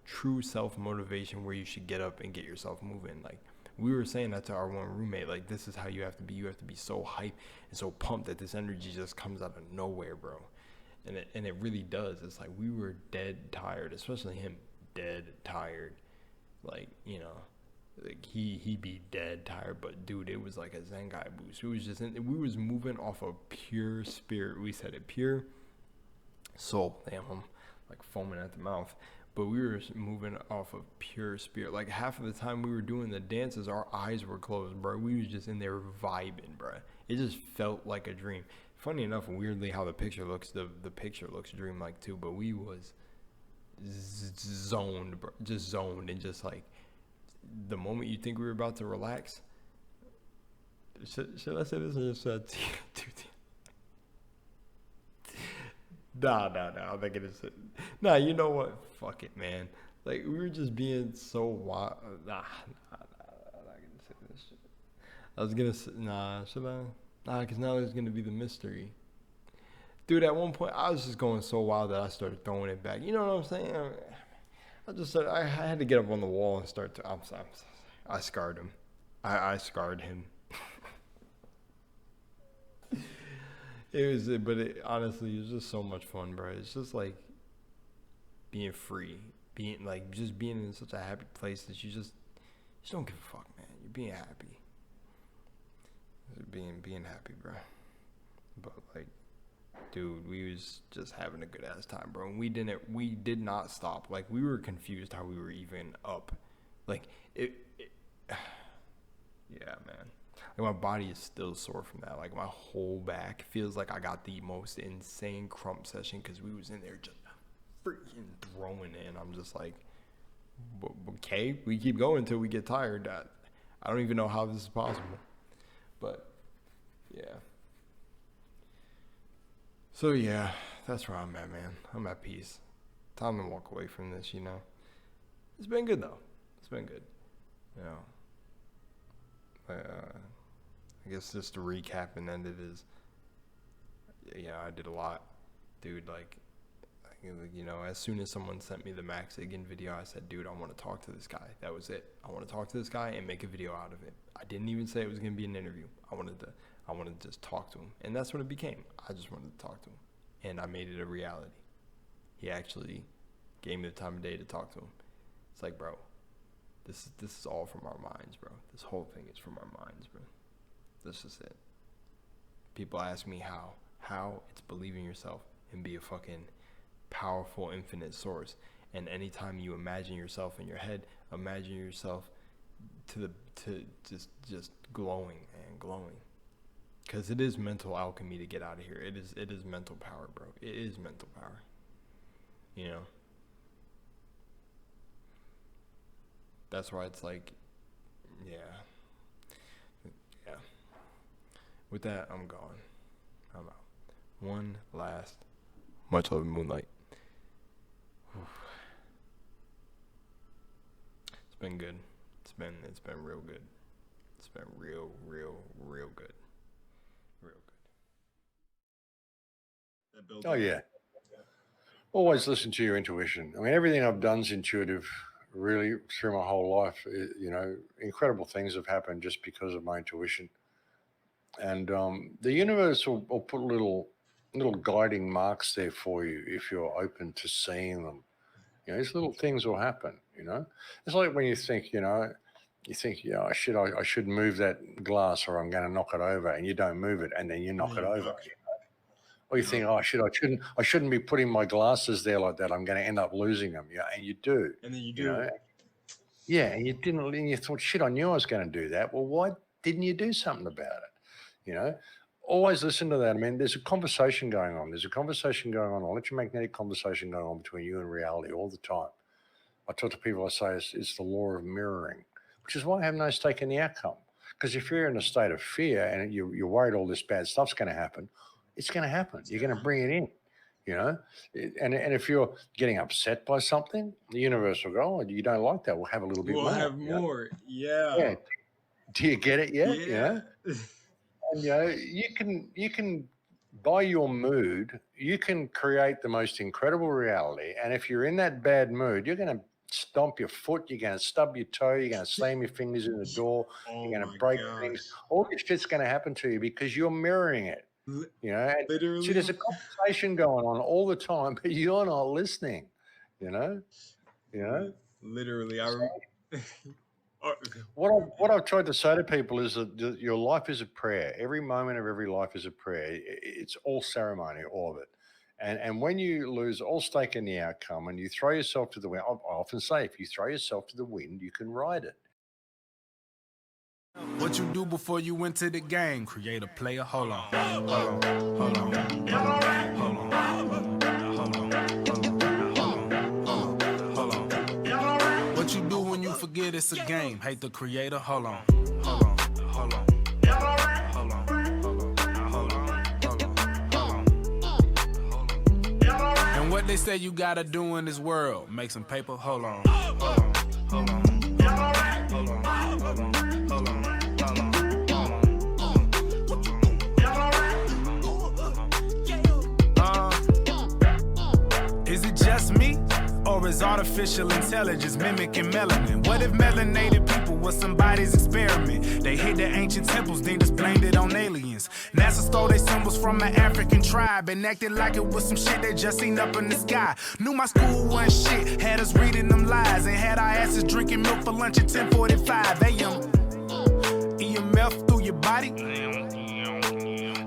true self-motivation where you should get up and get yourself moving. Like, we were saying that to our one roommate, like, this is how you have to be. You have to be so hyped and so pumped that this energy just comes out of nowhere, bro. And it really does. It's like we were dead tired, especially him, dead tired. Like, you know, like he be dead tired, but dude, it was like a Zenkai boost. It was just we was moving off of pure spirit. We said it, pure soul. Damn, I'm like foaming at the mouth. But we were moving off of pure spirit. Like, half of the time we were doing the dances, our eyes were closed, bro. We was just in there vibing, bro. It just felt like a dream. Funny enough, weirdly, how the picture looks, the picture looks dreamlike too. But we was zoned, bro. Just zoned, and just like the moment you think we were about to relax. Should I say this or just Nah, I'm not gonna say. Nah, you know what? Fuck it, man. Like, we were just being so wild. Nah, I'm not gonna say this shit. I was gonna say, nah, should I? Nah, because now there's gonna be the mystery. Dude, at one point, I was just going so wild that I started throwing it back. You know what I'm saying? I had to get up on the wall and start to, I'm sorry. I scarred him. I scarred him. Honestly, it was just so much fun, bro. It's just like being free, being in such a happy place that you just don't give a fuck, man. You're being happy, being happy, bro. But like, dude, we was just having a good ass time, bro. And we did not stop. Like, we were confused how we were even up. Like, yeah, man. Like, my body is still sore from that. Like, my whole back feels like I got the most insane crump session because we was in there just freaking throwing in. I'm just like, okay, we keep going until we get tired. I don't even know how this is possible. But, yeah. So, yeah, that's where I'm at, man. I'm at peace. Time to walk away from this, you know. It's been good, though. It's been good. You know. I guess just to recap and end it is, yeah, I did a lot. Dude, like, you know, as soon as someone sent me the Max Igan video, I said, dude, I want to talk to this guy. That was it. I want to talk to this guy and make a video out of it. I didn't even say it was going to be an interview. I wanted to just talk to him. And that's what it became. I just wanted to talk to him. And I made it a reality. He actually gave me the time of day to talk to him. It's like, bro, this is all from our minds, bro. This whole thing is from our minds, bro. This is it. People ask me how. How? It's believe in yourself and be a fucking powerful, infinite source. And anytime you imagine yourself in your head, imagine yourself to just glowing and glowing. Because it is mental alchemy to get out of here. It is mental power, bro. It is mental power. You know? That's why it's like, yeah. With that, I'm gone. I'm out. One last much love and moonlight. It's been good. It's been real good. It's been real good. Real good. Oh yeah. Always listen to your intuition. I mean, everything I've done's intuitive. Really, through my whole life, you know, incredible things have happened just because of my intuition. And the universe will put little guiding marks there for you if you're open to seeing them. You know, these little things will happen. You know, it's like when you think, yeah, I should move that glass or I'm going to knock it over, and you don't move it, and then you knock it over. You know? Or you think, I shouldn't be putting my glasses there like that. I'm going to end up losing them. Yeah, and you do. And then you do. You know? Yeah, and you didn't. And you thought, shit, I knew I was going to do that. Well, why didn't you do something about it? You know, always listen to that. I mean, there's a conversation going on. There's a conversation going on, an electromagnetic conversation going on between you and reality all the time. I talk to people, I say it's the law of mirroring, which is why I have no stake in the outcome. Because if you're in a state of fear and you're worried all this bad stuff's going to happen, it's going to happen. You're going to bring it in, you know. And if you're getting upset by something, the universe will go, oh, you don't like that, we'll have a little bit more. We'll have more, yeah. Do you get it yet? Yeah. You know? And, you can by your mood, you can create the most incredible reality. And if you're in that bad mood, you're going to stomp your foot, you're going to stub your toe, you're going to slam your fingers in the door, you're going to break things. All this shit's going to happen to you because you're mirroring it. You know, literally. See, there's a conversation going on all the time, but you're not listening. You know. Literally, what I've tried to say to people is that your life is a prayer. Every moment of every life is a prayer. It's all ceremony, all of it. And when you lose all stake in the outcome and you throw yourself to the wind, I often say, if you throw yourself to the wind, you can ride it. What you do before you went to the game? Create a player. Hold on. What you do when you forget it's a game? Hate the creator. Hold on. And what they say you gotta do in this world? Make some paper. Hold on. Is it just me? Or is artificial intelligence mimicking melanin? What if melanated people was somebody's experiment? They hid the ancient temples, then just blamed it on aliens. NASA stole their symbols from an African tribe and acted like it was some shit they just seen up in the sky. Knew my school wasn't shit, had us reading them lies, and had our asses drinking milk for lunch at 10:45 a.m. EMF through your body,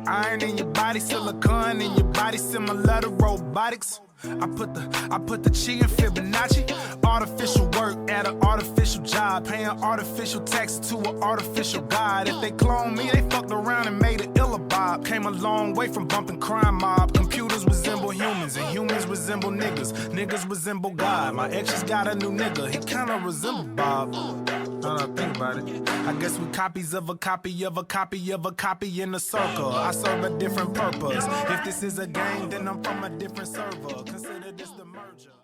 iron in your body, silicone in your body, similar to robotics. I put the chi in Fibonacci. Artificial work at an artificial job. Paying artificial taxes to an artificial god. If they clone me, they fucked around and made it ill-a-bob. Came a long way from bumping crime mob. Computers resemble humans and humans resemble niggas. Niggas resemble God. My ex just got a new nigga. He kinda resemble Bob. Now that I think about it, I guess we copies of a copy of a copy of a copy in a circle. I serve a different purpose. If this is a game, then I'm from a different server. Consider this the merger.